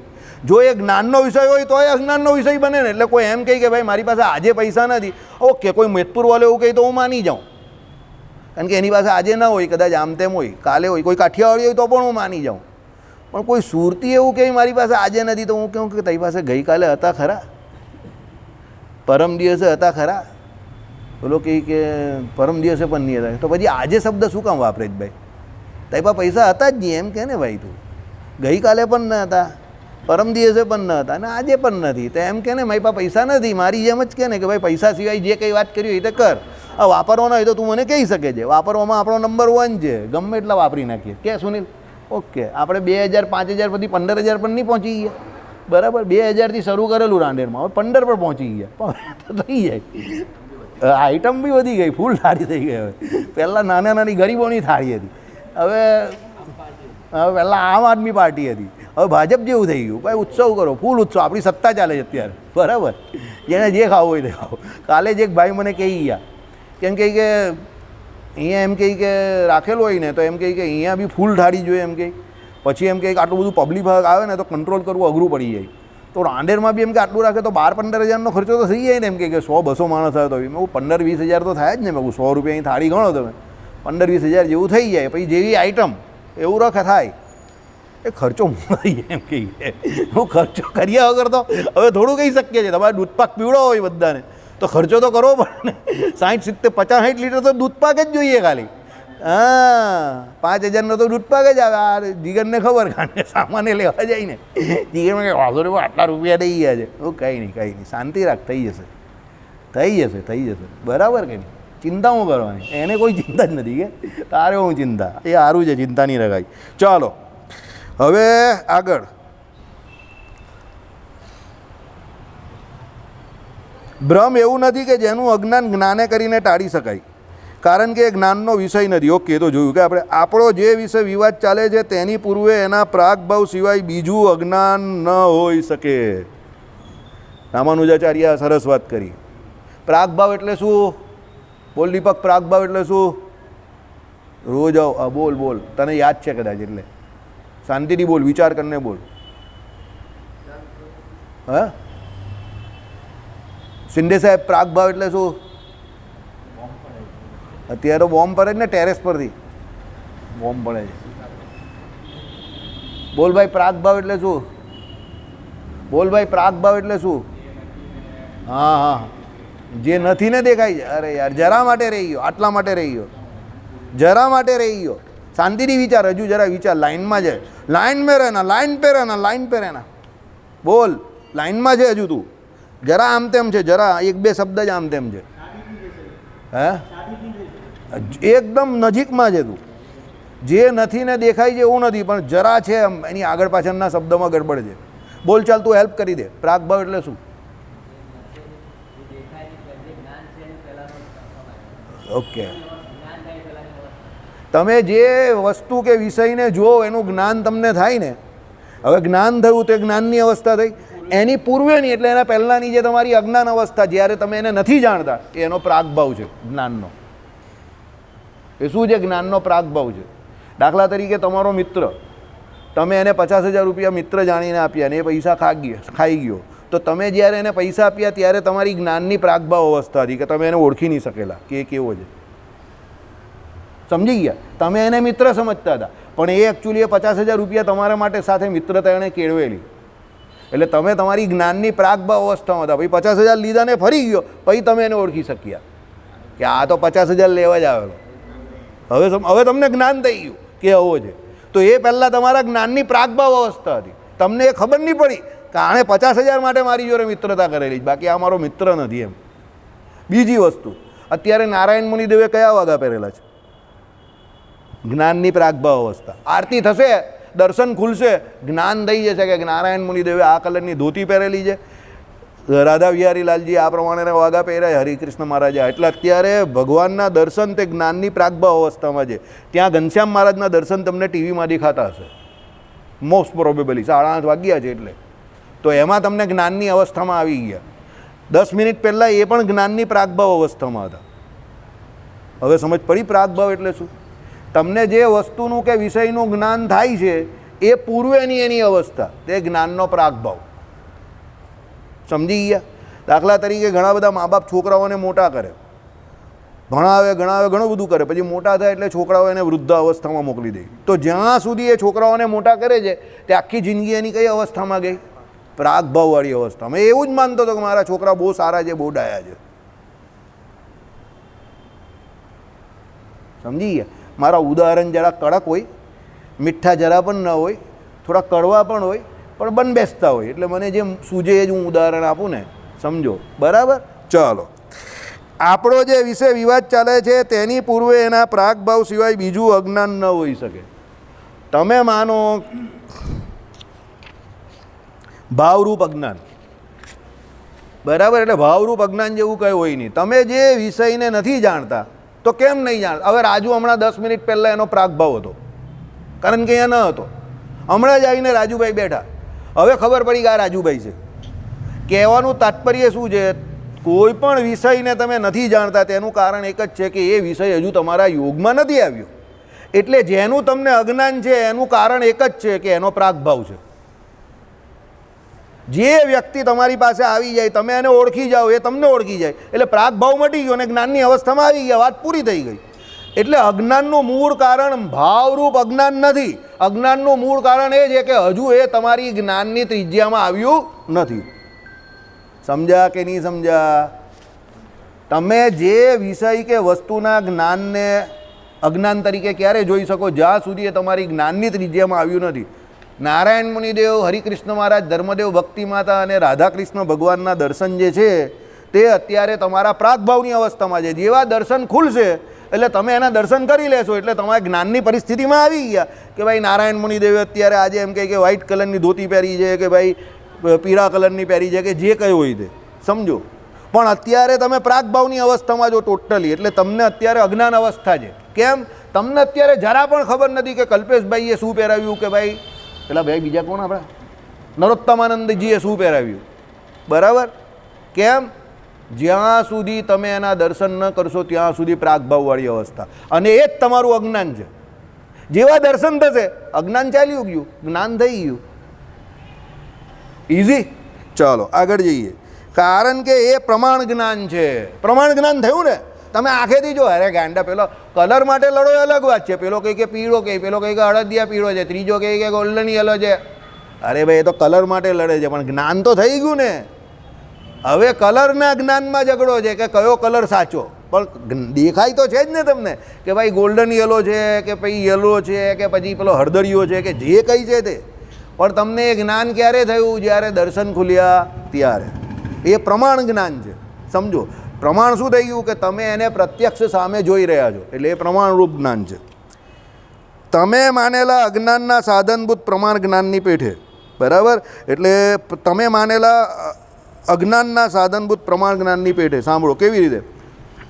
જો એ જ્ઞાનનો વિષય હોય તો એ અજ્ઞાનનો વિષય બને ને. એટલે કોઈ એમ કહે કે ભાઈ મારી પાસે આજે પૈસા નથી, ઓકે, કોઈ મેદપુર વાળો એવું કહે તો હું માની જાઉં, કારણ કે એની પાસે આજે ના હોય, કદાચ આમ તેમ હોય, કાલે હોય. કોઈ કાઠિયાવાડી હોય તો પણ હું માની જાઉં. પણ કોઈ સુરતી એવું કહે મારી પાસે આજે નથી, તો હું કહું કે તારી પાસે ગઈકાલે હતા ખરા, પરમ દિવસે હતા ખરા? બોલો કે પરમ દિવસે પણ નહીં હતા, તો પછી આજે શબ્દ શું કામ વાપરે જ ભાઈ? તારી પાસે પૈસા હતા જ નહીં એમ કે ને ભાઈ, તું ગઈકાલે પણ ન હતા, પરમ દિવસે પણ ન હતા, અને આજે પણ નથી, તો એમ કે ને મારી પાસે પૈસા નથી. મારી જેમ જ કે ને કે ભાઈ પૈસા સિવાય જે કંઈ વાત કરી હોય તે કર. આ વાપરવાનો હોય તો તું મને કહી શકે છે, વાપરવામાં આપણો નંબર 1 છે, ગમે એટલા વાપરી નાખીએ. કે સુનિલ? ઓકે, આપણે 2000 5000 પછી 15000 પણ નહીં પહોંચી ગયા, બરાબર? 2000થી શરૂ કરેલું રાંડેરમાં, હવે 15 પર પહોંચી ગયા, તો થઈ જાય. આઈટમ બી વધી ગઈ, ફૂલ થાળી થઈ ગઈ. હવે પહેલાં નાની ગરીબોની થાળી હતી, હવે પહેલાં આમ આદમી પાર્ટી હતી, હવે ભાજપ જેવું થઈ ગયું. ભાઈ ઉત્સવ કરો, ફૂલ ઉત્સવ, આપણી સત્તા ચાલે છે અત્યારે, બરાબર? જેને જે ખાવું હોય તે ખાઓ. કાલે જ એક ભાઈ મને કહી ગયા, કેમ કે અહીંયા એમ કહે કે રાખેલું હોય ને, તો એમ કહે કે અહીંયા બી ફૂલ થાળી જોઈએ એમ કહે. પછી એમ કહે કે આટલું બધું પબ્લિક આવે ને તો કંટ્રોલ કરવું અઘરું પડી જાય. તો રાંડેરમાં બી એમ કે આટલું રાખે તો 12-15 હજારનો ખર્ચો તો થઈ જાય ને. એમ કે 100-200 માણસ આવે તો મેં 15-20 હજાર તો થાય જ ને. મેં 100 રૂપિયાની થાળી ગણો તમે, 15-20 હજાર જેવું થઈ જાય. પછી જેવી આઈટમ એવું રખ થાય, એ ખર્ચો થઈ જાય. એમ કહીએ હું ખર્ચો કર્યા વગર તો હવે થોડું કહી શકીએ છીએ. તમારે દૂધપાક પીવડો હોય બધાને તો ખર્ચો તો કરવો પડે ને. 60-70-50-60 લીટર તો દૂધપાક જ જોઈએ ખાલી, હા 5,000નો તો દૂધપાક જ આવે. આ જીગરને ખબર કાને સામાન્ય લેવા જાય ને જીગરમાં કંઈ વાંધો નહીં, આટલા રૂપિયા દઈ ગયા છે. કંઈ નહીં, શાંતિ રાખ, થઈ જશે બરાબર કે નહીં. ચિંતા હું કરવાની, એને કોઈ ચિંતા જ નથી કે તારે હું ચિંતા, એ સારું છે, ચિંતા નહીં રખાય. ચાલો હવે આગળ. ભ્રમ એવું નથી કે જેનું અજ્ઞાન જ્ઞાને કરીને ટાળી શકાય, કારણ કે એ જ્ઞાનનો વિષય નથી. ઓકે, તો જોયું કે આપણો જે વિષય વિવાદ ચાલે છે તેની પૂર્વે એના પ્રાગભાવ સિવાય બીજું અજ્ઞાન ન હોઈ શકે. રામાનુજાચાર્ય સરસ વાત કરી. પ્રાગભાવ એટલે શું? બોલ દીપક, પ્રાગભાવ એટલે શું? રોજ બોલ, તને યાદ છે કદાચ, એટલે શાંતિથી બોલ, વિચાર કરીને બોલ. હા શિંદે સાહેબ, પ્રાગભાવ એટલે શું? અત્યારે તો બોમ્બ પડે જ ને, ટેરેસ પરથી બોમ્બ પડે છે. બોલ ભાઈ, પ્રાગભાવ એટલે શું? બોલ ભાઈ, પ્રાગભાવ એટલે શું? હા, જે નથી ને દેખાય છે. અરે યાર, જરા માટે રહી ગયો, આટલા માટે રહી ગયો, જરા માટે રહી ગયો. શાંતિથી વિચાર, હજુ જરા વિચાર. લાઈનમાં છે, લાઈન में रहना, लाइन पे रहना, लाइन पे रहना. બોલ, લાઈનમાં છે હજુ તું. જરા આમ તેમ છે, જરા એક બે શબ્દ જ આમ તેમ છે. હે, એકદમ નજીકમાં છે તું. જે નથી ને દેખાય છે એવું નથી, પણ જરા છે એની આગળ પાછળના શબ્દમાં ગડબડ છે. બોલ, ચાલ તું હેલ્પ કરી દે. પ્રાગભાવ એટલે શું? ઓકે, તમે જે વસ્તુ કે વિષયને જો એનું જ્ઞાન તમને થાય ને, હવે જ્ઞાન થયું તે જ્ઞાનની અવસ્થા થઈ. એની પૂર્વેની એટલે એના પહેલાંની જે તમારી અજ્ઞાન અવસ્થા, જ્યારે તમે એને નથી જાણતા, એનો પ્રાગભાવ છે જ્ઞાનનો. એ શું છે? જ્ઞાનનો પ્રાગભાવ છે. દાખલા તરીકે તમારો મિત્ર, તમે એને 50,000 રૂપિયા મિત્ર જાણીને આપ્યા ને એ પૈસા ખાઈ ગયો, તો તમે જ્યારે એને પૈસા આપ્યા ત્યારે તમારી જ્ઞાનની પ્રાગભાવ અવસ્થા હતી કે તમે એને ઓળખી નહીં શકેલા કે એ કેવો છે. સમજી ગયા? તમે એને મિત્ર સમજતા હતા, પણ એ એકચ્યુઅલી એ 50,000 રૂપિયા તમારા માટે સાથે મિત્રતા એણે કેળવેલી. એટલે તમે તમારી જ્ઞાનની પ્રાગભાવ અવસ્થામાં હતા. પછી 50,000 લીધા ને ફરી ગયો, પછી તમે એને ઓળખી શક્યા કે આ તો 50,000 લેવા જ આવેલો. હવે તમને જ્ઞાન થઈ ગયું કે આવો છે. તો એ પહેલાં તમારા જ્ઞાનની પ્રાગભાવ અવસ્થા હતી. તમને એ ખબર નહીં પડી કે આણે 50,000 માટે મારી જોડે મિત્રતા કરેલી, બાકી આ મારો મિત્ર નથી એમ. બીજી વસ્તુ, અત્યારે નારાયણ મુનિદેવે કયા વાઘા પહેરેલા છે? જ્ઞાનની પ્રાગભાવ અવસ્થા. આરતી થશે, દર્શન ખુલશે, જ્ઞાન થઈ જશે કે નારાયણ મુનિદેવે આ કલરની ધોતી પહેરેલી છે, રાધા વિહારી લાલજી આ પ્રમાણેના વાઘા પહેર્યા, હરિકૃષ્ણ મહારાજા. એટલે અત્યારે ભગવાનના દર્શન તે જ્ઞાનની પ્રાગભાવ અવસ્થામાં છે. ત્યાં ઘનશ્યામ મહારાજના દર્શન તમને ટીવીમાં દેખાતા હશે મોસ્ટ પ્રોબેબલી, 8:30 વાગ્યા છે એટલે. તો એમાં તમને જ્ઞાનની અવસ્થામાં આવી ગયા. 10 મિનિટ પહેલાં એ પણ જ્ઞાનની પ્રાગભાવ અવસ્થામાં હતા. હવે સમજ પડી પ્રાગભાવ એટલે શું? તમને જે વસ્તુનું કે વિષયનું જ્ઞાન થાય છે એ પૂર્વેની એની અવસ્થા, તે જ્ઞાનનો પ્રાગભાવ. સમજી ગયા? દાખલા તરીકે ઘણા બધા મા બાપ છોકરાઓને મોટા કરે, ભણાવે ગણાવે, ઘણું બધું કરે, પછી મોટા થાય એટલે છોકરાઓ એને વૃદ્ધ અવસ્થામાં મોકલી દે. તો જ્યાં સુધી એ છોકરાઓને મોટા કરે છે તે આખી જિંદગી એની કઈ અવસ્થામાં ગઈ? પ્રાગભાવવાળી અવસ્થામાં. એ એવું જ માનતો હતો કે મારા છોકરા બહુ સારા છે, બહુ ડાયા છે. સમજી ગયા? મારા ઉદાહરણ જરા કડક હોય, મીઠા જરા પણ ન હોય, થોડા કડવા પણ હોય, પણ બંધબેસતા હોય. એટલે મને જે સૂજે એ જ હું ઉદાહરણ આપું ને, સમજો બરાબર? ચાલો, આપણો જે વિષય વિવાદ ચાલે છે તેની પૂર્વે એના પ્રાગભાવ સિવાય બીજું અજ્ઞાન ન હોઈ શકે. તમે માનો ભાવરૂપ અજ્ઞાન, બરાબર? એટલે ભાવરૂપ અજ્ઞાન જેવું કંઈ હોય નહીં. તમે જે વિષયને નથી જાણતા તો કેમ નહીં જાણતા? હવે રાજુ હમણાં 10 મિનિટ પહેલાં એનો પ્રાગભાવ હતો, કારણ કે અહીંયા ન હતો. હમણાં જ આવીને રાજુભાઈ બેઠા, હવે ખબર પડી કે આ રાજુભાઈ છે. કહેવાનું તાત્પર્ય શું છે? કોઈ પણ વિષયને તમે નથી જાણતા તેનું કારણ એક જ છે કે એ વિષય હજુ તમારા યોગમાં નથી આવ્યો. એટલે જેનું તમને અજ્ઞાન છે એનું કારણ એક જ છે કે એનો પ્રાગભાવ છે. જે વ્યક્તિ તમારી પાસે આવી જાય, તમે એને ઓળખી જાઓ, એ તમને ઓળખી જાય, એટલે પ્રાગભાવ મટી ગયો અને જ્ઞાનની અવસ્થામાં આવી ગયા, વાત પૂરી થઈ ગઈ. એટલે અજ્ઞાનનું મૂળ કારણ ભાવરૂપ અજ્ઞાન નથી. અજ્ઞાનનું મૂળ કારણ એ છે કે હજુ એ તમારી જ્ઞાનની ત્રિજ્યામાં આવ્યું નથી. સમજ્યા કે નહીં સમજ્યા? તમે જે વિષય કે વસ્તુના જ્ઞાનને અજ્ઞાન તરીકે ક્યારે જોઈ શકો? જ્યાં સુધી એ તમારી જ્ઞાનની ત્રિજ્યામાં આવ્યું નથી. નારાયણ મુનિદેવ, હરિકૃષ્ણ મહારાજ, ધર્મદેવ, ભક્તિ માતા અને રાધાકૃષ્ણ ભગવાનના દર્શન જે છે તે અત્યારે તમારા પ્રાગભાવની અવસ્થામાં છે. જેવા દર્શન ખુલશે એટલે તમે એના દર્શન કરી લેશો એટલે તમારા જ્ઞાનની પરિસ્થિતિમાં આવી ગયા કે ભાઈ નારાયણ મુનિદેવે અત્યારે આજે એમ કહે કે વ્હાઇટ કલરની ધોતી પહેરી છે કે ભાઈ પીળા કલરની પહેરી છે કે જે કંઈ હોય તે સમજો. પણ અત્યારે તમે પ્રાગભાવની અવસ્થામાં જો ટોટલી, એટલે તમને અત્યારે અજ્ઞાન અવસ્થા છે. કેમ? તમને અત્યારે જરા પણ ખબર નથી કે કલ્પેશભાઈએ શું પહેરાવ્યું, કે ભાઈ પેલા ભાઈ બીજા કોણ આપણા નરોત્તમાનંદજીએ શું પહેરાવ્યું. બરાબર? કેમ? જ્યાં સુધી તમે એના દર્શન ન કરશો ત્યાં સુધી પ્રાગભાવવાળી અવસ્થા, અને એ જ તમારું અજ્ઞાન છે. જેવા દર્શન થશે અજ્ઞાન ચાલ્યું ગયું, જ્ઞાન થઈ ગયું. ઇઝી. ચાલો આગળ જઈએ. કારણ કે એ પ્રમાણ જ્ઞાન છે. પ્રમાણ જ્ઞાન થયું ને, તમે આંખેથી જો અરે ગાંડા પેલો કલર માટે લડો એ અલગ વાત છે. પેલો કહે કે પીળો કહે, પેલો કહે કે હળદિયા પીળો છે, ત્રીજો કહે કે ગોલ્ડન યલો છે. અરે ભાઈ એ તો કલર માટે લડે છે, પણ જ્ઞાન તો થઈ ગયું ને. હવે કલરના જ્ઞાનમાં ઝઘડો છે કે કયો કલર સાચો, પણ દેખાય તો છે જ ને તમને કે ભાઈ ગોલ્ડન યલો છે કે પછી યલો છે કે પછી પેલો હળદરિયો છે કે જે કંઈ છે તે. પણ તમને એ જ્ઞાન ક્યારે થયું? જ્યારે દર્શન ખુલ્યા ત્યારે. એ પ્રમાણ જ્ઞાન છે. સમજો, પ્રમાણ શું થઈ ગયું કે તમે એને પ્રત્યક્ષ સામે જોઈ રહ્યા છો, એટલે એ પ્રમાણરૂપ જ્ઞાન છે. તમે માનેલા અજ્ઞાનના સાધનભૂત પ્રમાણ જ્ઞાનની પેઠે. બરાબર? એટલે તમે માનેલા અજ્ઞાનના સાધનભૂત પ્રમાણ જ્ઞાનની પેઠે. સાંભળો કેવી રીતે.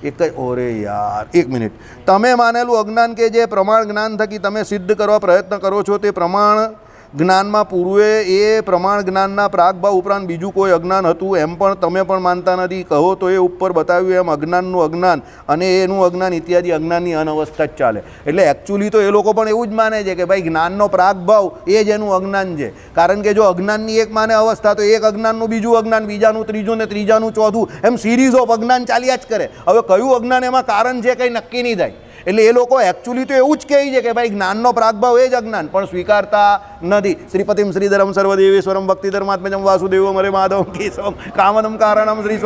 એક જ ઓરે યાર એક મિનિટ. તમે માનેલું અજ્ઞાન કે જે પ્રમાણ જ્ઞાન થકી તમે સિદ્ધ કરવા પ્રયત્ન કરો છો, તે પ્રમાણ જ્ઞાનમાં પૂર્વે એ પ્રમાણ જ્ઞાનના પ્રાગભાવ ઉપરાંત બીજું કોઈ અજ્ઞાન હતું એમ પણ તમે પણ માનતા નથી. કહો તો એ ઉપર બતાવ્યું એમ અજ્ઞાનનું અજ્ઞાન અને એનું અજ્ઞાન ઇત્યાદિ અજ્ઞાનની અનવસ્થા જ ચાલે. એટલે એકચ્યુઅલી તો એ લોકો પણ એવું જ માને છે કે ભાઈ જ્ઞાનનો પ્રાગભાવ એ જ એનું અજ્ઞાન છે. કારણ કે જો અજ્ઞાનની એક માને અવસ્થા, તો એક અજ્ઞાનનું બીજું અજ્ઞાન, બીજાનું ત્રીજું ને ત્રીજાનું ચોથું, એમ સિરીઝ ઓફ અજ્ઞાન ચાલ્યા જ કરે. હવે કયું અજ્ઞાન એમાં કારણ છે કંઈ નક્કી નહીં થાય. એટલે એ લોકો એકચ્યુઅલી તો એવું જ કહે છે કે ભાઈ જ્ઞાનનો પ્રાગભાવ એ જ અજ્ઞાન, પણ સ્વીકારતા નથી. શ્રીપતિમ શ્રીધરમ સર્વદેવેશ્વરમ ભક્તિધર્માત્મજમ વાસુદેવમ હરે માધવમ કેશવમ કામનમ કારણમ શ્રી